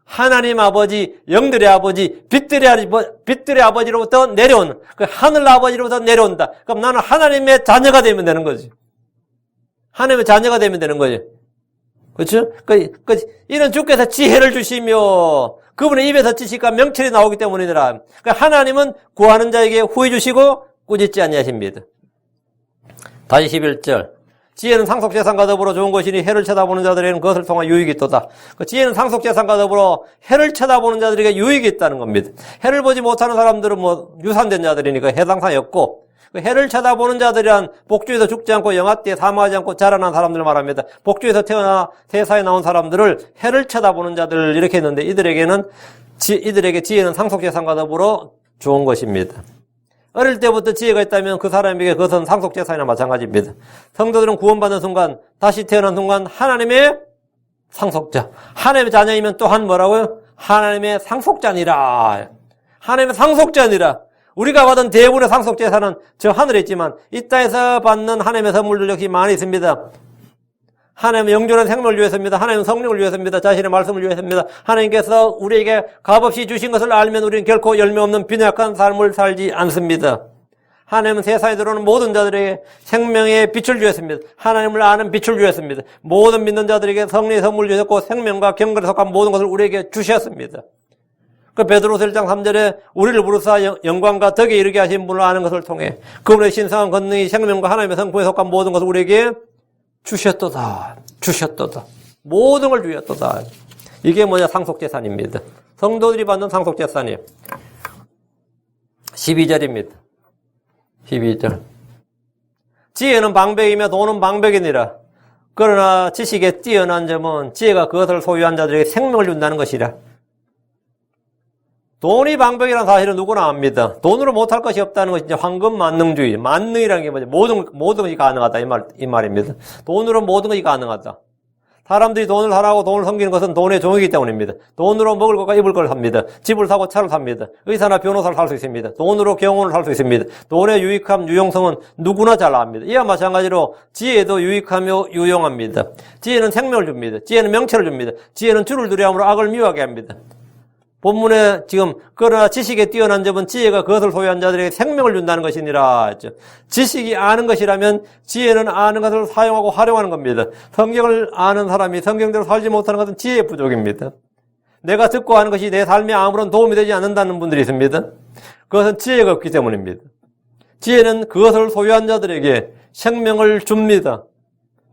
하나님 아버지, 영들의 아버지, 빛들의 아버지로부터 내려온, 그 하늘 아버지로부터 내려온다. 그럼 나는 하나님의 자녀가 되면 되는 거지. 하나님의 자녀가 되면 되는 거지. 그렇죠? 이런 주께서 지혜를 주시며 그분의 입에서 지식과 명철이 나오기 때문이더라. 하나님은 구하는 자에게 후히 주시고 꾸짖지 아니하십니다. 다시 11절. 지혜는 상속재산과 더불어 좋은 것이니 해를 쳐다보는 자들에게는 그것을 통한 유익이 있도다. 지혜는 상속재산과 더불어 해를 쳐다보는 자들에게 유익이 있다는 겁니다. 해를 보지 못하는 사람들은 유산된 자들이니까 해당상이 없고 해를 쳐다보는 자들이란 복주에서 죽지 않고 영아때에 사망하지 않고 자라난 사람들 말합니다. 복주에서 태어나 세상에 나온 사람들을 해를 쳐다보는 자들 이렇게 했는데 이들에게 지혜는 상속재산과 더불어 좋은 것입니다. 어릴 때부터 지혜가 있다면 그 사람에게 그것은 상속재산이나 마찬가지입니다. 성도들은 구원받는 순간, 다시 태어난 순간 하나님의 상속자, 하나님의 자녀이면 또한 뭐라고요? 하나님의 상속자니라. 하나님의 상속자니라. 우리가 받은 대부분의 상속재산은 저 하늘에 있지만 이 땅에서 받는 하나님의 선물들 역시 많이 있습니다. 하나님은 영존한 생명을 위해서입니다. 하나님은 성령을 위해서입니다. 자신의 말씀을 위해서입니다. 하나님께서 우리에게 값없이 주신 것을 알면 우리는 결코 열매 없는 빈약한 삶을 살지 않습니다. 하나님은 세상에 들어오는 모든 자들에게 생명의 빛을 주셨습니다. 하나님을 아는 빛을 주셨습니다. 모든 믿는 자들에게 성령의 선물을 주셨고 생명과 경건에 속한 모든 것을 우리에게 주셨습니다. 그 베드로서 1장 3절에 우리를 부르사 영광과 덕에 이르게 하신 분을 아는 것을 통해 그분의 신성한 권능이 생명과 하나님의 성품에 속한 모든 것을 우리에게 주셨도다. 모든 걸 주셨도다. 이게 뭐냐? 상속재산입니다. 성도들이 받는 상속재산이에요. 12절입니다. 12절. 지혜는 방백이며 돈은 방백이니라. 그러나 지식에 뛰어난 점은 지혜가 그것을 소유한 자들에게 생명을 준다는 것이라. 돈이 방백이라는 사실은 누구나 압니다. 돈으로 못할 것이 없다는 것이 이제 황금 만능주의. 만능이라는 게 뭐지? 모든 것이 가능하다. 이 말입니다. 돈으로 모든 것이 가능하다. 사람들이 돈을 하라고 돈을 섬기는 것은 돈의 종이기 때문입니다. 돈으로 먹을 것과 입을 걸 삽니다. 집을 사고 차를 삽니다. 의사나 변호사를 살 수 있습니다. 돈으로 경호를 할 수 있습니다. 돈의 유익함, 유용성은 누구나 잘 압니다. 이와 마찬가지로 지혜도 유익하며 유용합니다. 지혜는 생명을 줍니다. 지혜는 명철을 줍니다. 지혜는 주를 두려움으로 악을 미워하게 합니다. 본문에 지금 그러나 지식에 뛰어난 점은 지혜가 그것을 소유한 자들에게 생명을 준다는 것이니라 했죠. 지식이 아는 것이라면 지혜는 아는 것을 사용하고 활용하는 겁니다. 성경을 아는 사람이 성경대로 살지 못하는 것은 지혜의 부족입니다. 내가 듣고 하는 것이 내 삶에 아무런 도움이 되지 않는다는 분들이 있습니다. 그것은 지혜가 없기 때문입니다. 지혜는 그것을 소유한 자들에게 생명을 줍니다.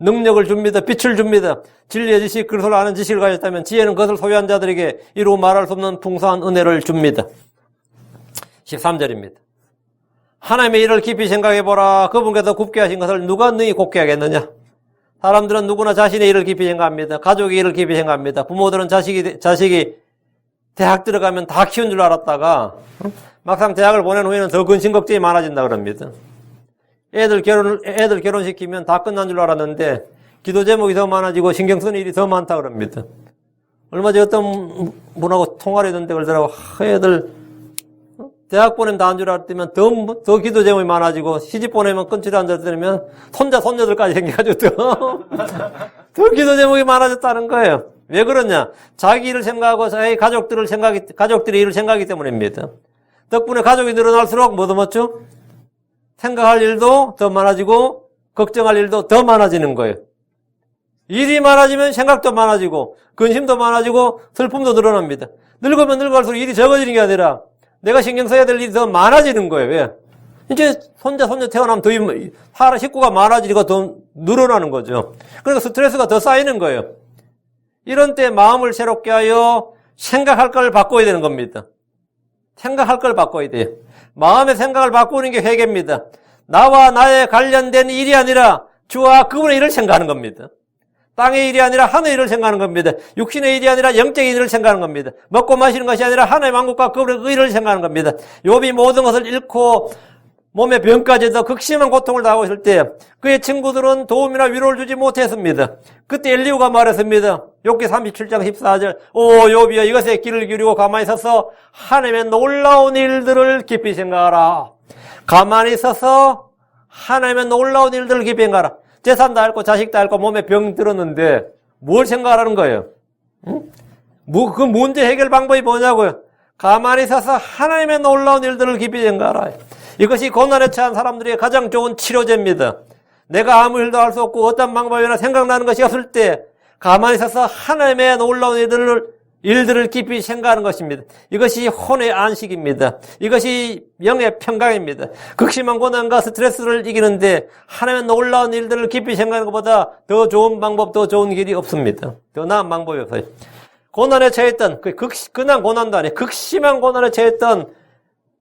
능력을 줍니다. 빛을 줍니다. 진리의 지식, 그것을 아는 지식을 가졌다면 지혜는 그것을 소유한 자들에게 이루 말할 수 없는 풍성한 은혜를 줍니다. 13절입니다. 하나님의 일을 깊이 생각해보라. 그분께서 굽게 하신 것을 누가 능히 곱게 하겠느냐? 사람들은 누구나 자신의 일을 깊이 생각합니다. 가족의 일을 깊이 생각합니다. 부모들은 자식이 대학 들어가면 다 키운 줄 알았다가 막상 대학을 보낸 후에는 더 근심 걱정이 많아진다 그럽니다. 애들 결혼시키면 다 끝난 줄 알았는데 기도 제목이 더 많아지고 신경 쓰는 일이 더 많다 그럽니다. 얼마 전에 어떤 분하고 통화를 했는데 그러더라고. 애들 대학 보내면 다 한 줄 알았더니 더 기도 제목이 많아지고 시집 보내면 끊지도 않았더니면 손자 손녀들까지 생겨가지고 더 기도 제목이 많아졌다는 거예요. 왜 그러냐? 자기 일을 생각하고 자기 가족들의 일을 생각하기 때문입니다. 덕분에 가족이 늘어날수록 뭐 더 멋죠? 생각할 일도 더 많아지고 걱정할 일도 더 많아지는 거예요. 일이 많아지면 생각도 많아지고 근심도 많아지고 슬픔도 늘어납니다. 늙으면 늙을수록 일이 적어지는 게 아니라 내가 신경 써야 될 일이 더 많아지는 거예요. 왜? 이제 손자 손녀 태어나면 더 식구가 많아지니까 더 늘어나는 거죠. 그러니까 스트레스가 더 쌓이는 거예요. 이런 때 마음을 새롭게 하여 생각할 걸 바꿔야 되는 겁니다. 생각할 걸 바꿔야 돼요. 마음의 생각을 바꾸는 게 회개입니다. 나와 나에 관련된 일이 아니라 주와 그분의 일을 생각하는 겁니다. 땅의 일이 아니라 하늘의 일을 생각하는 겁니다. 육신의 일이 아니라 영적인 일을 생각하는 겁니다. 먹고 마시는 것이 아니라 하나님의 왕국과 그분의 일을 생각하는 겁니다. 욥이 모든 것을 잃고 몸의 병까지도 극심한 고통을 당하고 있을 때 그의 친구들은 도움이나 위로를 주지 못했습니다. 그때 엘리후가 말했습니다. 욥기 37장 14절 오 욥이여 이것에 귀를 기울이고 가만히 서서 하나님의 놀라운 일들을 깊이 생각하라. 가만히 서서 하나님의 놀라운 일들을 깊이 생각하라. 재산 다 잃고 자식 다 잃고 몸에 병 들었는데 뭘 생각하라는 거예요? 응? 그 문제 해결 방법이 뭐냐고요? 가만히 서서 하나님의 놀라운 일들을 깊이 생각하라. 이것이 고난에 처한 사람들의 가장 좋은 치료제입니다. 내가 아무 일도 할 수 없고 어떤 방법이나 생각나는 것이 없을 때 가만히 서서 하나님의 놀라운 일들을 깊이 생각하는 것입니다. 이것이 혼의 안식입니다. 이것이 영의 평강입니다. 극심한 고난과 스트레스를 이기는데 하나님의 놀라운 일들을 깊이 생각하는 것보다 더 좋은 방법, 더 좋은 길이 없습니다. 더 나은 방법이 없어요. 고난에 처했던, 그냥 고난도 아니에요. 극심한 고난에 처했던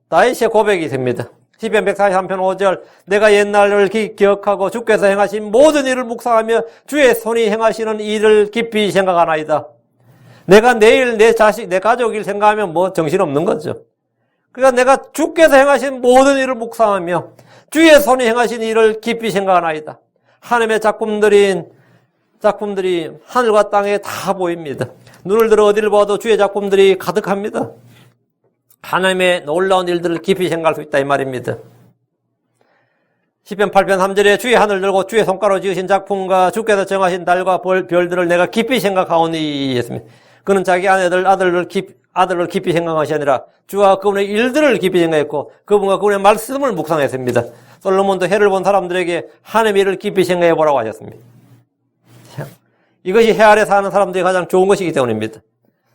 다윗의 고백이 있습니다. 시편 143편 5절 내가 옛날을 기억하고 주께서 행하신 모든 일을 묵상하며 주의 손이 행하시는 일을 깊이 생각하나이다. 내가 내일 내 자식, 내 가족 일 생각하면 뭐 정신없는 거죠. 그러니까 내가 주께서 행하신 모든 일을 묵상하며 주의 손이 행하신 일을 깊이 생각하나이다. 하나님의 작품들이 하늘과 땅에 다 보입니다. 눈을 들어 어디를 봐도 주의 작품들이 가득합니다. 하나님의 놀라운 일들을 깊이 생각할 수 있다 이 말입니다. 시편 8편 3절에 주의 하늘 들고 주의 손가락으로 지으신 작품과 주께서 정하신 달과 별들을 내가 깊이 생각하오니 했습니다. 그는 자기 아들을 깊이 생각한 것이 아니라 주와 그분의 일들을 깊이 생각했고 그분과 그분의 말씀을 묵상했습니다. 솔로몬도 해를 본 사람들에게 하나님의 일을 깊이 생각해보라고 하셨습니다. 이것이 해 아래 사는 사람들이 가장 좋은 것이기 때문입니다.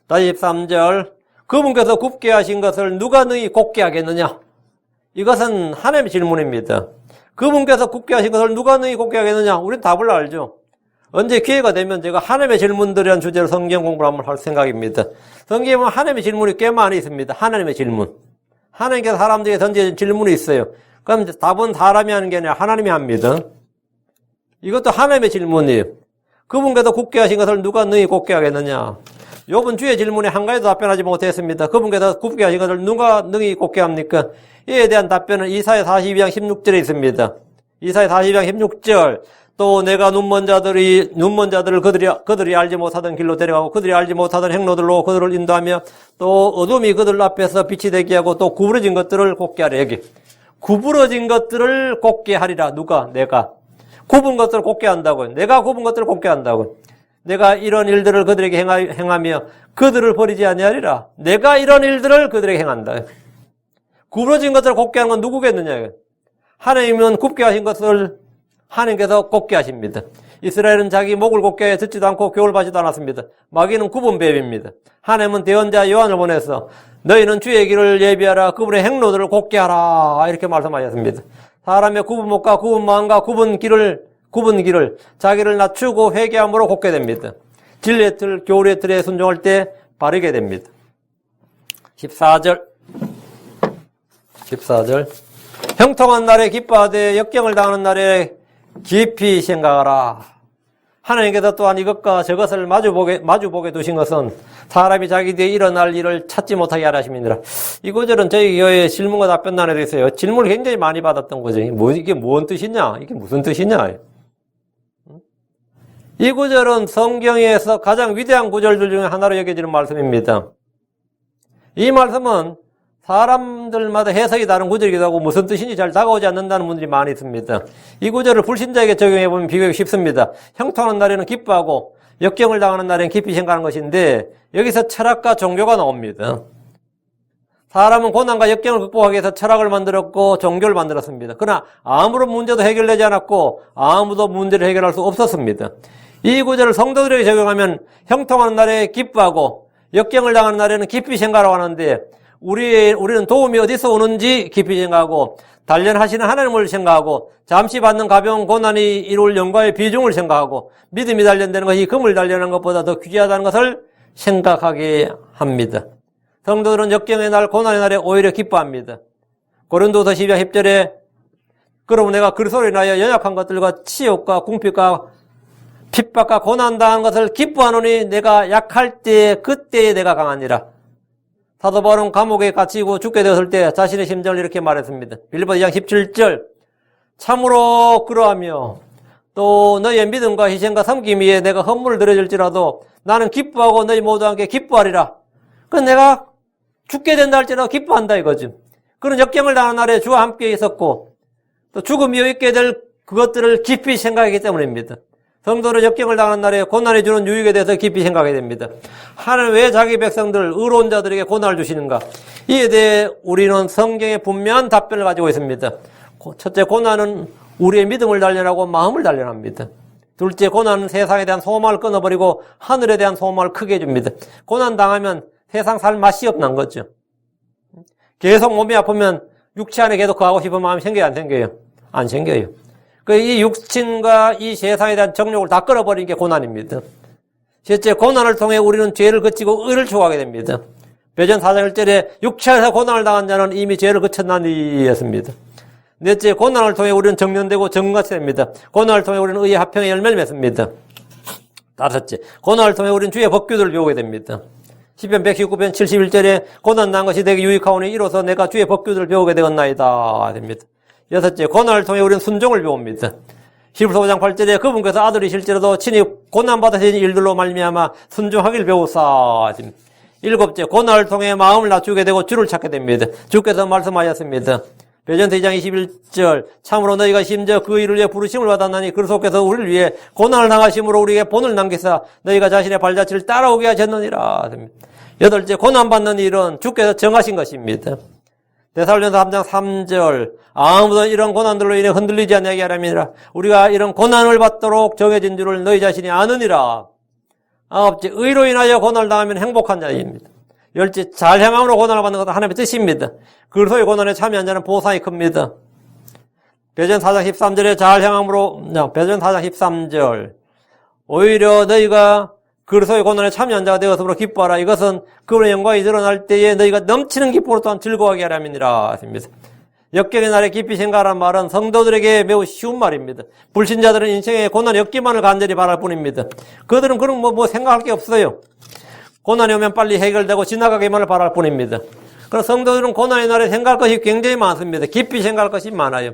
다시 13절 그분께서 굽게 하신 것을 누가 능히 곱게 하겠느냐? 이것은 하나님의 질문입니다. 그분께서 굽게 하신 것을 누가 능히 곱게 하겠느냐? 우리는 답을 알죠. 언제 기회가 되면 제가 하나님의 질문들이라는 주제로 성경 공부를 한번 할 생각입니다. 성경에 보면 하나님의 질문이 꽤 많이 있습니다. 하나님의 질문. 하나님께서 사람들에게 던진 질문이 있어요. 그럼 답은 사람이 하는 게 아니라 하나님이 합니다. 이것도 하나님의 질문이에요. 그분께서 굽게 하신 것을 누가 능히 곱게 하겠느냐? 욥은 주의 질문에 한 가지도 답변하지 못했습니다. 그분께서 굽게 하신 것을 누가 능히 곱게 합니까? 이에 대한 답변은 이사야 42장 16절에 있습니다. 이사야 42장 16절 또 내가 눈먼 자들을 그들이 알지 못하던 길로 데려가고 그들이 알지 못하던 행로들로 그들을 인도하며 또 어둠이 그들 앞에서 빛이 되게 하고 또 구부러진 것들을 곱게 하려. 여기 구부러진 것들을 곱게 하리라. 누가? 내가. 굽은 것들을 곱게 한다고요. 내가 굽은 것들을 곱게 한다고요. 내가 이런 일들을 그들에게 행하며 그들을 버리지 아니하리라. 내가 이런 일들을 그들에게 행한다. 구부러진 것들을 곱게 하는 건 누구겠느냐. 하나님은 굽게 하신 것을 하나님께서 곱게 하십니다. 이스라엘은 자기 목을 곱게 해 듣지도 않고 교훈을 받지도 않았습니다. 마귀는 굽은 뱀입니다. 하나님은 대언자 요한을 보내서 너희는 주의 길을 예비하라. 그분의 행로들을 곱게 하라. 이렇게 말씀하셨습니다. 사람의 굽은 목과 굽은 마음과 굽은 길을 굽은 길을 자기를 낮추고 회개함으로 걷게 됩니다. 진리의 틀, 교리의 틀에 순종할 때 바르게 됩니다. 14절 형통한 날에 기뻐하되 역경을 당하는 날에 깊이 생각하라. 하나님께서 또한 이것과 저것을 마주보게 두신 것은 사람이 자기 뒤에 일어날 일을 찾지 못하게 하라 하심이니라. 이 구절은 저희 교회 질문과 답변란에 있어요. 질문을 굉장히 많이 받았던 거죠. 이게 뭔 뜻이냐? 이게 무슨 뜻이냐? 이 구절은 성경에서 가장 위대한 구절들 중에 하나로 여겨지는 말씀입니다. 이 말씀은 사람들마다 해석이 다른 구절이기도 하고 무슨 뜻인지 잘 다가오지 않는다는 분들이 많이 있습니다. 이 구절을 불신자에게 적용해보면 비교하기 쉽습니다. 형통하는 날에는 기뻐하고 역경을 당하는 날에는 깊이 생각하는 것인데 여기서 철학과 종교가 나옵니다. 사람은 고난과 역경을 극복하기 위해서 철학을 만들었고 종교를 만들었습니다. 그러나 아무런 문제도 해결되지 않았고 아무도 문제를 해결할 수 없었습니다. 이 구절을 성도들에게 적용하면 형통하는 날에 기뻐하고 역경을 당하는 날에는 깊이 생각하라고 하는데 우리는 도움이 어디서 오는지 깊이 생각하고 단련하시는 하나님을 생각하고 잠시 받는 가벼운 고난이 이룰 영광의 비중을 생각하고 믿음이 단련되는 것이 금을 단련하는 것보다 더 귀하다는 것을 생각하게 합니다. 성도들은 역경의 날, 고난의 날에 오히려 기뻐합니다. 고린도서 12장 10절에 그러면 내가 그리스도로 인하여 연약한 것들과 치욕과 궁핍과 핍박과 고난당한 것을 기뻐하노니 내가 약할 때 그때에 내가 강하니라. 사도 바울은 감옥에 갇히고 죽게 되었을 때 자신의 심정을 이렇게 말했습니다. 빌립보서 2장 17절 참으로 그러하며 또 너희의 믿음과 희생과 섬김 위에 내가 헌물을 드려질지라도 나는 기뻐하고 너희 모두와 함께 기뻐하리라. 그건 내가 죽게 된다 할지라도 기뻐한다 이거지. 그런 역경을 당하는 날에 주와 함께 있었고 또 죽음이 있게 될 그것들을 깊이 생각하기 때문입니다. 성도는 역경을 당하는 날에 고난이 주는 유익에 대해서 깊이 생각하게 됩니다. 하나님 왜 자기 백성들, 의로운 자들에게 고난을 주시는가? 이에 대해 우리는 성경에 분명한 답변을 가지고 있습니다. 첫째, 고난은 우리의 믿음을 단련하고 마음을 단련합니다. 둘째, 고난은 세상에 대한 소망을 끊어버리고 하늘에 대한 소망을 크게 해줍니다. 고난 당하면 세상 살 맛이 없는 거죠. 계속 몸이 아프면 육체 안에 계속 거하고 싶은 마음이 생겨요, 안 생겨요? 안 생겨요. 이 육신과 이 세상에 대한 정욕을 다 끌어버리는 게 고난입니다. 셋째, 고난을 통해 우리는 죄를 그치고 의를 추구하게 됩니다. 베드로 4장 1절에 육체에서 고난을 당한 자는 이미 죄를 그쳤나니였습니다. 넷째, 고난을 통해 우리는 정련되고 정같이 됩니다. 고난을 통해 우리는 의의 화평의 열매를 맺습니다. 다섯째, 고난을 통해 우리는 주의 법규들을 배우게 됩니다. 시편 119편 71절에 고난 난 것이 내게 유익하오니 이로써 내가 주의 법규들을 배우게 되었나이다 됩니다. 여섯째, 고난을 통해 우리는 순종을 배웁니다. 히브리서 5장 8절에 그분께서 아들이실지라도 친히 고난받으신 일들로 말미암아 순종하기를 배우사. 일곱째, 고난을 통해 마음을 낮추게 되고 주를 찾게 됩니다. 주께서 말씀하셨습니다. 베드로전서 2장 21절 참으로 너희가 심지어 그 일을 위해 부르심을 받았나니 그리스도께서 우리를 위해 고난을 당하심으로 우리에게 본을 남기사 너희가 자신의 발자취를 따라오게 하셨느니라. 여덟째, 고난받는 일은 주께서 정하신 것입니다. 데살로니가서 3장 3절 아무도 이런 고난들로 인해 흔들리지 않게 하라니라. 우리가 이런 고난을 받도록 정해진 줄을 너희 자신이 아느니라. 아홉째, 의로 인하여 고난을 당하면 행복한 자입니다. 열째, 잘 행함으로 고난을 받는 것은 하나님의 뜻입니다. 그리스도의 고난에 참여한 자는 보상이 큽니다. 베드로전서 4장 13절에 잘 행함으로 베드로전서 4장 13절 오히려 너희가 그리스도의 고난에 참여한 자가 되었으므로 기뻐하라. 이것은 그분의 영광이 드러날 때에 너희가 넘치는 기쁨으로 또한 즐거워하게 하람이니라. 역경의 날에 깊이 생각하라는 말은 성도들에게 매우 쉬운 말입니다. 불신자들은 인생의 고난이 없기만을 간절히 바랄 뿐입니다. 그들은 그런 뭐 생각할 게 없어요. 고난이 오면 빨리 해결되고 지나가기만을 바랄 뿐입니다. 그래서 성도들은 고난의 날에 생각할 것이 굉장히 많습니다. 깊이 생각할 것이 많아요.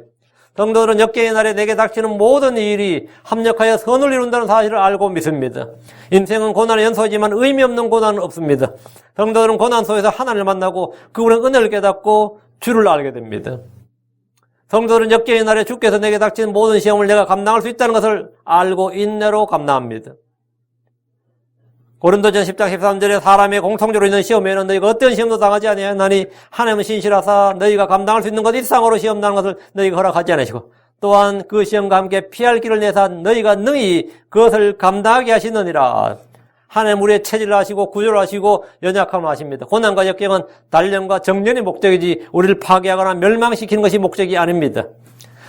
성도들은 역경의 날에 내게 닥치는 모든 일이 합력하여 선을 이룬다는 사실을 알고 믿습니다. 인생은 고난의 연소이지만 의미 없는 고난은 없습니다. 성도들은 고난 속에서 하나님을 만나고 그분의 은혜를 깨닫고 주를 알게 됩니다. 성도들은 역경의 날에 주께서 내게 닥치는 모든 시험을 내가 감당할 수 있다는 것을 알고 인내로 감당합니다. 고린도전서 10장 13절에 사람의 공통적으로 있는 시험에는 너희가 어떤 시험도 당하지 아니하나니 하나님은 신실하사 너희가 감당할 수 있는 것 이상으로 시험 당하는 것을 너희가 허락하지 않으시고 또한 그 시험과 함께 피할 길을 내사 너희가 능히 그것을 감당하게 하시느니라. 하나님 우리의 체질을 하시고 구조를 하시고 연약함을 하십니다. 고난과 역경은 단련과 정련이 목적이지 우리를 파괴하거나 멸망시키는 것이 목적이 아닙니다.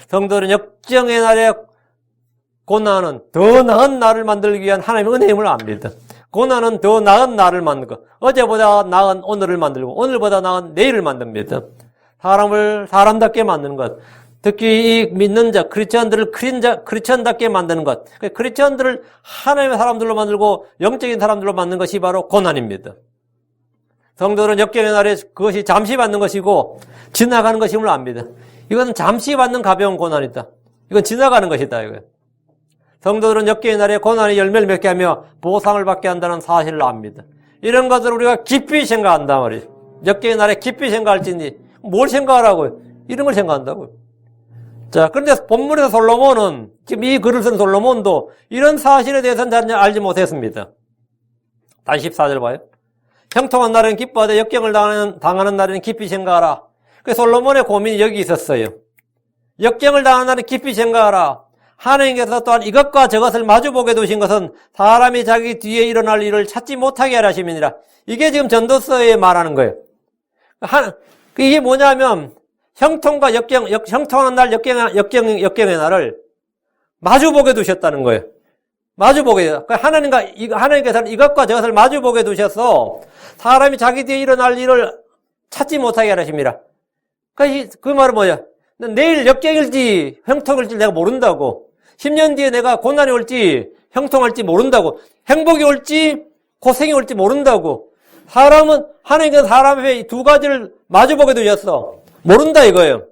성도들은 역경의 날에 고난은 더 나은 나를 만들기 위한 하나님의 은혜임을 압니다. 고난은 더 나은 나를 만들고 어제보다 나은 오늘을 만들고 오늘보다 나은 내일을 만듭니다. 사람을 사람답게 만드는 것, 특히 이 믿는 자, 크리스천들을 크리스천답게 만드는 것, 크리스천들을 하나님의 사람들로 만들고 영적인 사람들로 만드는 것이 바로 고난입니다. 성도들은 역경의 날에 그것이 잠시 받는 것이고 지나가는 것임을 압니다. 이건 잠시 받는 가벼운 고난이다. 이건 지나가는 것이다. 이거예요. 성도들은 역경의 날에 고난의 열매를 맺게 하며 보상을 받게 한다는 사실을 압니다. 이런 것을 우리가 깊이 생각한단 말이에요. 역경의 날에 깊이 생각할지니 뭘 생각하라고요? 이런 걸 생각한다고요. 자, 그런데 본문에서 솔로몬은, 지금 이 글을 쓴 솔로몬도 이런 사실에 대해서는 잘 알지 못했습니다. 다시 14절 봐요. 형통한 날에는 기뻐하되 역경을 당하는 날에는 깊이 생각하라. 그 솔로몬의 고민이 여기 있었어요. 역경을 당하는 날에는 깊이 생각하라. 하나님께서 또한 이것과 저것을 마주보게 두신 것은 사람이 자기 뒤에 일어날 일을 찾지 못하게 하려 하심이니라. 이게 지금 전도서에 말하는 거예요. 이게 뭐냐면 형통과 형통한 날 역경의 날을 마주보게 두셨다는 거예요. 마주보게. 하나님께서는 이것과 저것을 마주보게 두셔서 사람이 자기 뒤에 일어날 일을 찾지 못하게 하려 하심이라. 그 말은 뭐야? 내일 역경일지 형통일지 내가 모른다고. 10년 뒤에 내가 고난이 올지 형통할지 모른다고. 행복이 올지 고생이 올지 모른다고. 하나님께서 사람 앞에 두 가지를 마주보게 두셨어. 모른다 이거예요.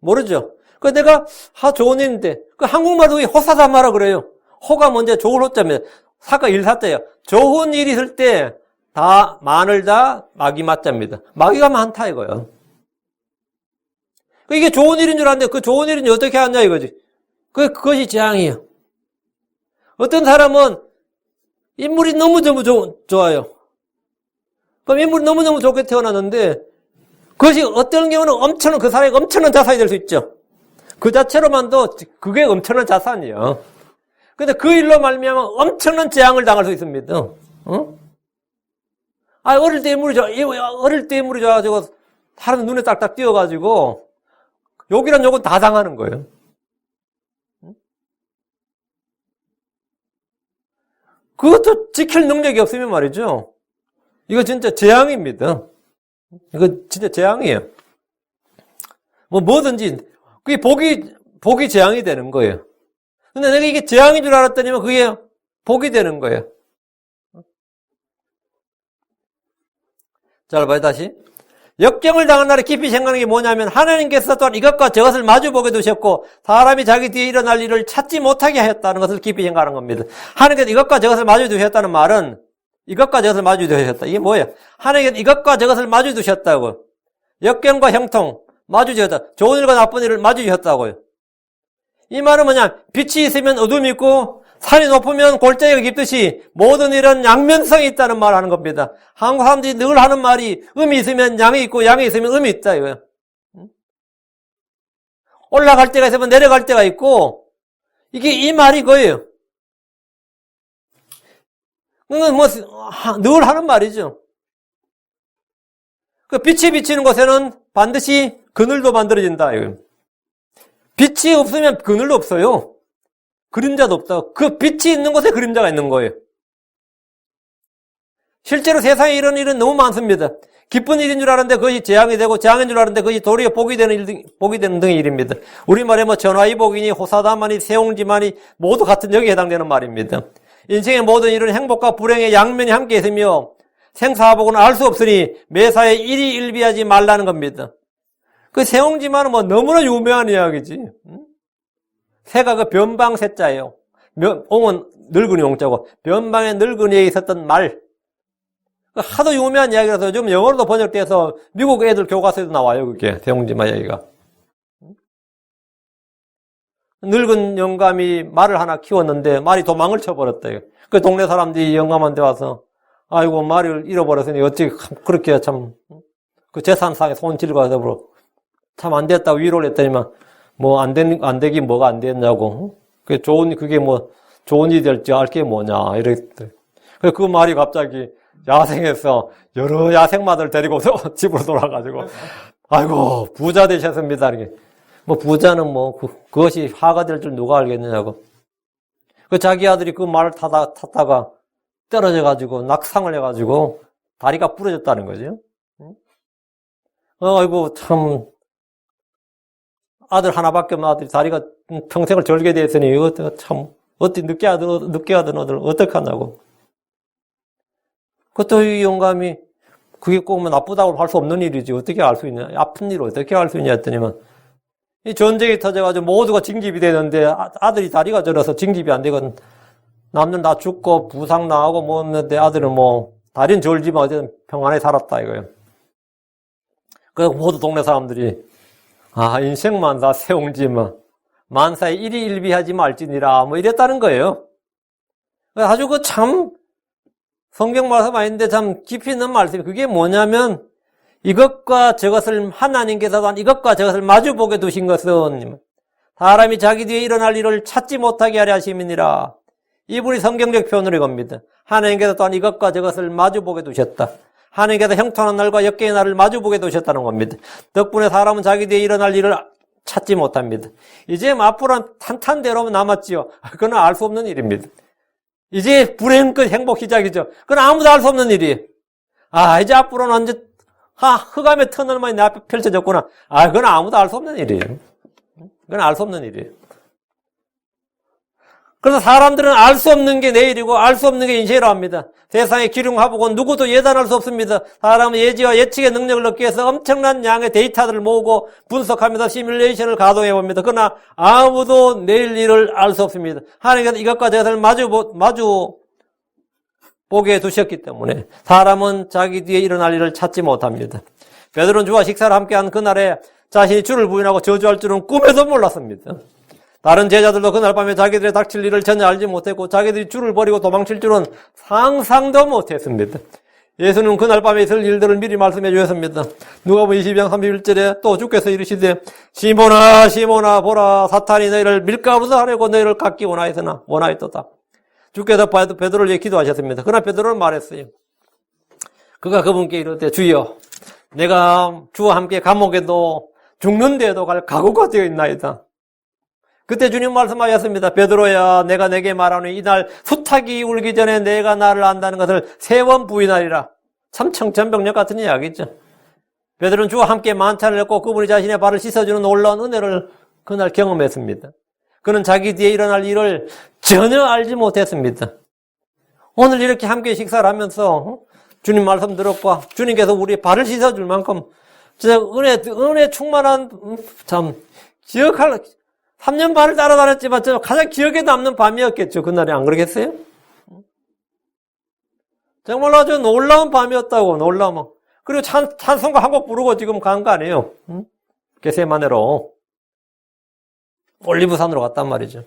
모르죠. 내가 좋은 일인데 한국말로 호사다마라 그래요. 호가 먼저 좋을 호자입니다. 사가 일사자예요. 좋은 일이 있을 때 다 마늘 다 마귀 맞자입니다. 마귀가 많다 이거예요. 이게 좋은 일인 줄 알았는데 그 좋은 일은 어떻게 하냐 이거지. 그것이 재앙이에요. 어떤 사람은 인물이 너무너무 좋아요. 그럼 인물이 너무너무 좋게 태어났는데 그것이 어떤 경우는 그 사람이 엄청난 자산이 될 수 있죠. 그 자체로만도 그게 엄청난 자산이에요. 근데 그 일로 말미암아 엄청난 재앙을 당할 수 있습니다. 어릴 때 인물이 좋아가지고 사람 눈에 딱딱 띄어가지고 욕이란 욕은 다 당하는 거예요. 그것도 지킬 능력이 없으면 말이죠. 이거 진짜 재앙입니다. 이거 진짜 재앙이에요. 뭐든지, 그게 복이 재앙이 되는 거예요. 근데 내가 이게 재앙인 줄 알았더니만 그게 복이 되는 거예요. 잘 봐요, 다시. 역경을 당한 날에 깊이 생각하는 게 뭐냐면 하나님께서 또한 이것과 저것을 마주보게 두셨고 사람이 자기 뒤에 일어날 일을 찾지 못하게 하였다는 것을 깊이 생각하는 겁니다. 하나님께서 이것과 저것을 마주 두셨다는 말은 이것과 저것을 마주 두셨다. 이게 뭐예요? 하나님께서 이것과 저것을 마주 두셨다고. 역경과 형통 마주 두셨다. 좋은 일과 나쁜 일을 마주 두셨다고요. 이 말은 뭐냐? 빛이 있으면 어둠이 있고 산이 높으면 골짜기가 깊듯이 모든 일은 양면성이 있다는 말을 하는 겁니다. 한국 사람들이 늘 하는 말이 음이 있으면 양이 있고 양이 있으면 음이 있다 이거예요. 올라갈 때가 있으면 내려갈 때가 있고 이게 이 말이 그거예요. 그건 늘 하는 말이죠. 그 빛이 비치는 곳에는 반드시 그늘도 만들어진다 이거예요. 빛이 없으면 그늘도 없어요. 그림자도 없다. 그 빛이 있는 곳에 그림자가 있는 거예요. 실제로 세상에 이런 일은 너무 많습니다. 기쁜 일인 줄 알았는데 그것이 재앙이 되고 재앙인 줄 알았는데 그것이 도리어 복이 되는 등의 일입니다. 우리말에 전화위복이니 호사다마니 세옹지마니 모두 같은 여기에 해당되는 말입니다. 인생의 모든 일은 행복과 불행의 양면이 함께 있으며 생사복은 알 수 없으니 매사에 일희일비하지 말라는 겁니다. 그 세옹지마는 너무나 유명한 이야기지. 새가 그 변방새자예요. 옹은 늙은이 옹자고 변방의 늙은이에 있었던 말. 하도 유명한 이야기라서 좀 영어로도 번역돼서 미국 애들 교과서에도 나와요. 그게 세옹지마 이야기가. 늙은 영감이 말을 하나 키웠는데 말이 도망을 쳐버렸대요. 그 동네 사람들이 영감한테 와서 아이고 말을 잃어버렸으니 어떻게 그렇게 참 그 재산상의 손실과 더불어 참 안 됐다고 위로를 했더니만 안 되긴 뭐가 안 됐냐고. 그게 좋은 일이 될지 알 게 뭐냐, 이랬대. 그 말이 갑자기 야생에서 여러 야생마들 데리고서 집으로 돌아가지고, 아이고, 부자 되셨습니다. 이렇게. 뭐 부자는 뭐 그것이 화가 될 줄 누가 알겠느냐고. 그 자기 아들이 그 말을 탔다가 떨어져 가지고 낙상을 해 가지고 다리가 부러졌다는 거죠. 아이고 참 아들 하나밖에 없는 아들이 다리가 평생을 절게 됐으니 이거 참 어떻게 늦게 하던 아들 어떡하냐고. 그것도 이 영감이 그게 꼭 나쁘다고 할 수 없는 일이지 어떻게 알 수 있냐. 아픈 일을 어떻게 알 수 있냐 했더니만 이 전쟁이 터져가지고 모두가 징집이 되는데 아들이 다리가 절어서 징집이 안 되거든. 남들 다 죽고 부상 나하고 뭐 했는데 아들은 뭐 다리는 절지만 어쨌든 평안하게 살았다 이거예요. 그래서 모두 동네 사람들이 인생만 다 세옹지마 만사에 일이 일비하지 말지니라 뭐 이랬다는 거예요. 아주 그 참 성경 말씀 아닌데 참 깊이 있는 말씀이 그게 뭐냐면 이것과 저것을 하나님께서 한 이것과 저것을 마주보게 두신 것은 사람이 자기 뒤에 일어날 일을 찾지 못하게 하려 하심이니라. 이분이 성경적 표현으로 이겁니다. 하나님께서 또한 이것과 저것을 마주보게 두셨다. 하나님께서 형통한 날과 역경의 날을 마주보게 두셨다는 겁니다. 덕분에 사람은 자기 뒤에 일어날 일을 찾지 못합니다. 이제 앞으로는 탄탄대로 남았지요. 그건 알 수 없는 일입니다. 이제 불행 끝 행복 시작이죠. 그건 아무도 알 수 없는 일이에요. 이제 앞으로는 완전 흑암의 터널만 내 앞에 펼쳐졌구나. 그건 아무도 알 수 없는 일이에요. 그건 알 수 없는 일이에요. 그래서 사람들은 알 수 없는 게 내일이고 알 수 없는 게 인생이라고 합니다. 세상의 기륭화복은 누구도 예단할 수 없습니다. 사람은 예지와 예측의 능력을 얻기 위해서 엄청난 양의 데이터들을 모으고 분석하면서 시뮬레이션을 가동해 봅니다. 그러나 아무도 내일 일을 알 수 없습니다. 하나님께서 이것과 저것을 마주 보게 두셨기 때문에 사람은 자기 뒤에 일어날 일을 찾지 못합니다. 베드로는 주와 식사를 함께한 그날에 자신이 주를 부인하고 저주할 줄은 꿈에도 몰랐습니다. 다른 제자들도 그날 밤에 자기들의 닥칠 일을 전혀 알지 못했고 자기들이 주를 버리고 도망칠 줄은 상상도 못했습니다. 예수는 그날 밤에 있을 일들을 미리 말씀해 주셨습니다. 누가복음 22장 31절에 또 주께서 이르시되 시몬아 시몬아 보라 사탄이 너희를 밀가루로 하려고 너희를 갖기 원하였도다. 주께서 베드로를 위해 기도하셨습니다. 그러나 베드로는 말했어요. 그가 그분께 이르되 주여 내가 주와 함께 감옥에도 죽는 데에도 갈 각오가 되어 있나이다. 그때 주님 말씀하셨습니다. 베드로야 내가 내게 말하노니 이날 수탉이 울기 전에 내가 나를 안다는 것을 3번 부인하리라. 참 청천벽력 같은 이야기죠. 베드로는 주와 함께 만찬을 했고 그분이 자신의 발을 씻어주는 놀라운 은혜를 그날 경험했습니다. 그는 자기 뒤에 일어날 일을 전혀 알지 못했습니다. 오늘 이렇게 함께 식사를 하면서 주님 말씀 들었고 주님께서 우리 발을 씻어줄 만큼 진짜 은혜 충만한 참 기억할 3년 반을 따라다녔지만 가장 기억에 남는 밤이었겠죠. 그날이 안 그러겠어요? 정말 아주 놀라운 밤이었다고 놀라운. 그리고 찬송가 한 곡 부르고 지금 간 거 아니에요. 겟세마네로 올리브산으로 갔단 말이죠.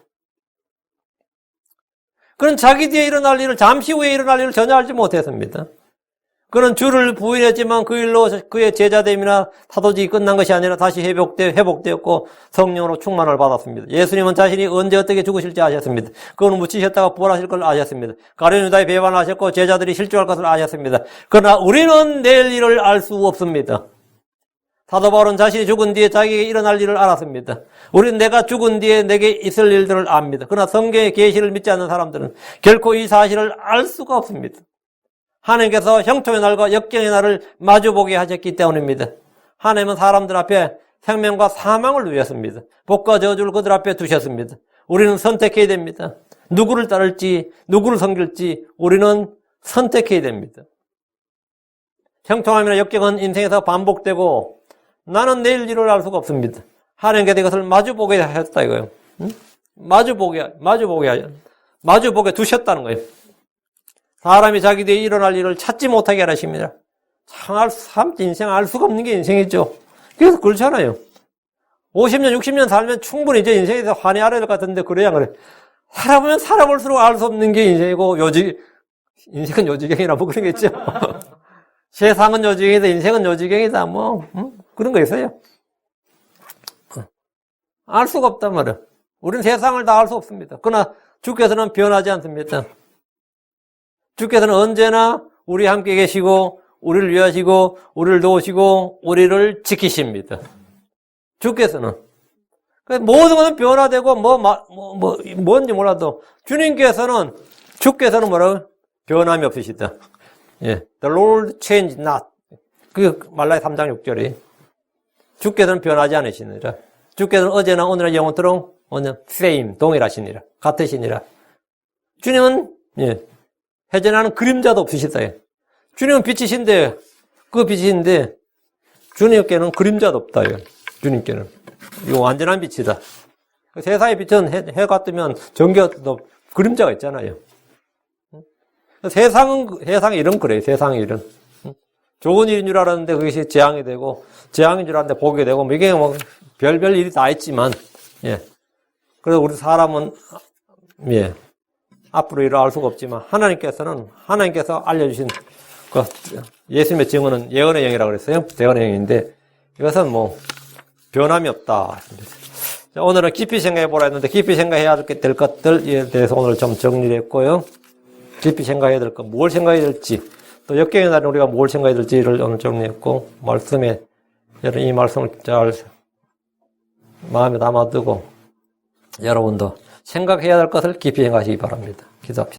그는 자기 뒤에 일어날 일을 잠시 후에 일어날 일을 전혀 알지 못했습니다. 그는 주를 부인했지만 그 일로 그의 제자됨이나 사도직이 끝난 것이 아니라 다시 회복되었고 성령으로 충만을 받았습니다. 예수님은 자신이 언제 어떻게 죽으실지 아셨습니다. 그는 묻히셨다가 부활하실 걸 아셨습니다. 가룟 유다에 배반하셨고 제자들이 실족할 것을 아셨습니다. 그러나 우리는 내일 일을 알 수 없습니다. 사도 바울은 자신이 죽은 뒤에 자기에게 일어날 일을 알았습니다. 우리는 내가 죽은 뒤에 내게 있을 일들을 압니다. 그러나 성경의 계시를 믿지 않는 사람들은 결코 이 사실을 알 수가 없습니다. 하나님께서 형통의 날과 역경의 날을 마주보게 하셨기 때문입니다. 하나님은 사람들 앞에 생명과 사망을 두셨습니다. 복과 저주를 그들 앞에 두셨습니다. 우리는 선택해야 됩니다. 누구를 따를지 누구를 섬길지 우리는 선택해야 됩니다. 형통함이나 역경은 인생에서 반복되고 나는 내일 일을 알 수가 없습니다. 하나님께서 이것을 마주보게 하셨다 이거예요. 마주보게 두셨다는 거예요. 사람이 자기 뒤에 일어날 일을 찾지 못하게 하십니다. 참 인생 알 수가 없는 게 인생이죠. 그래서 그렇잖아요. 50년, 60년 살면 충분히 이제 인생에서 환희하려 할 것 같은데 그래야 그래. 살아보면 살아볼수록 알 수 없는 게 인생이고 인생은 요지경이라 뭐 그런 게 있죠. 세상은 요지경이다, 인생은 요지경이다, 그런 거 있어요. 알 수가 없단 말이에요. 우리는 세상을 다 알 수 없습니다. 그러나 주께서는 변하지 않습니다. 주께서는 언제나 우리 함께 계시고 우리를 위하시고 우리를 도우시고 우리를 지키십니다. 주께서는 모든 것은 변화되고, 뭔지 몰라도, 주께서는 뭐라고? 변함이 없으시다. 예. The Lord change not. 그 말라기 3장 6절이. 주께서는 변하지 않으시니라. 주께서는 어제나 오늘나 영원토록 same, 동일하시니라. 같으시니라. 주님은, 해전하는 그림자도 없으시다. 주님은 빛이신데, 그 빛이신데, 주님께는 그림자도 없다. 주님께는. 이거 완전한 빛이다. 세상의 빛은 해가 뜨면 전기도 그림자가 있잖아요. 세상의 일은 그래요. 세상의 일은. 좋은 일인 줄 알았는데 그것이 재앙이 되고, 재앙인 줄 알았는데 복이 되고, 이게 별별 일이 다 있지만, 그래서 우리 사람은, 앞으로 일을 알 수가 없지만, 하나님께서 알려주신, 예수님의 증언은 예언의 영이라고 그랬어요. 예언의 영인데, 이것은 변함이 없다. 오늘은 깊이 생각해보라 했는데, 깊이 생각해야 될 것들에 대해서 오늘 좀 정리를 했고요. 깊이 생각해야 될 것, 뭘 생각해야 될지, 또 역경의 날에 우리가 뭘 생각해야 될지를 오늘 정리했고, 이 말씀을 잘 마음에 담아두고, 여러분도 생각해야 될 것을 깊이 생각하시기 바랍니다. 기도합시다.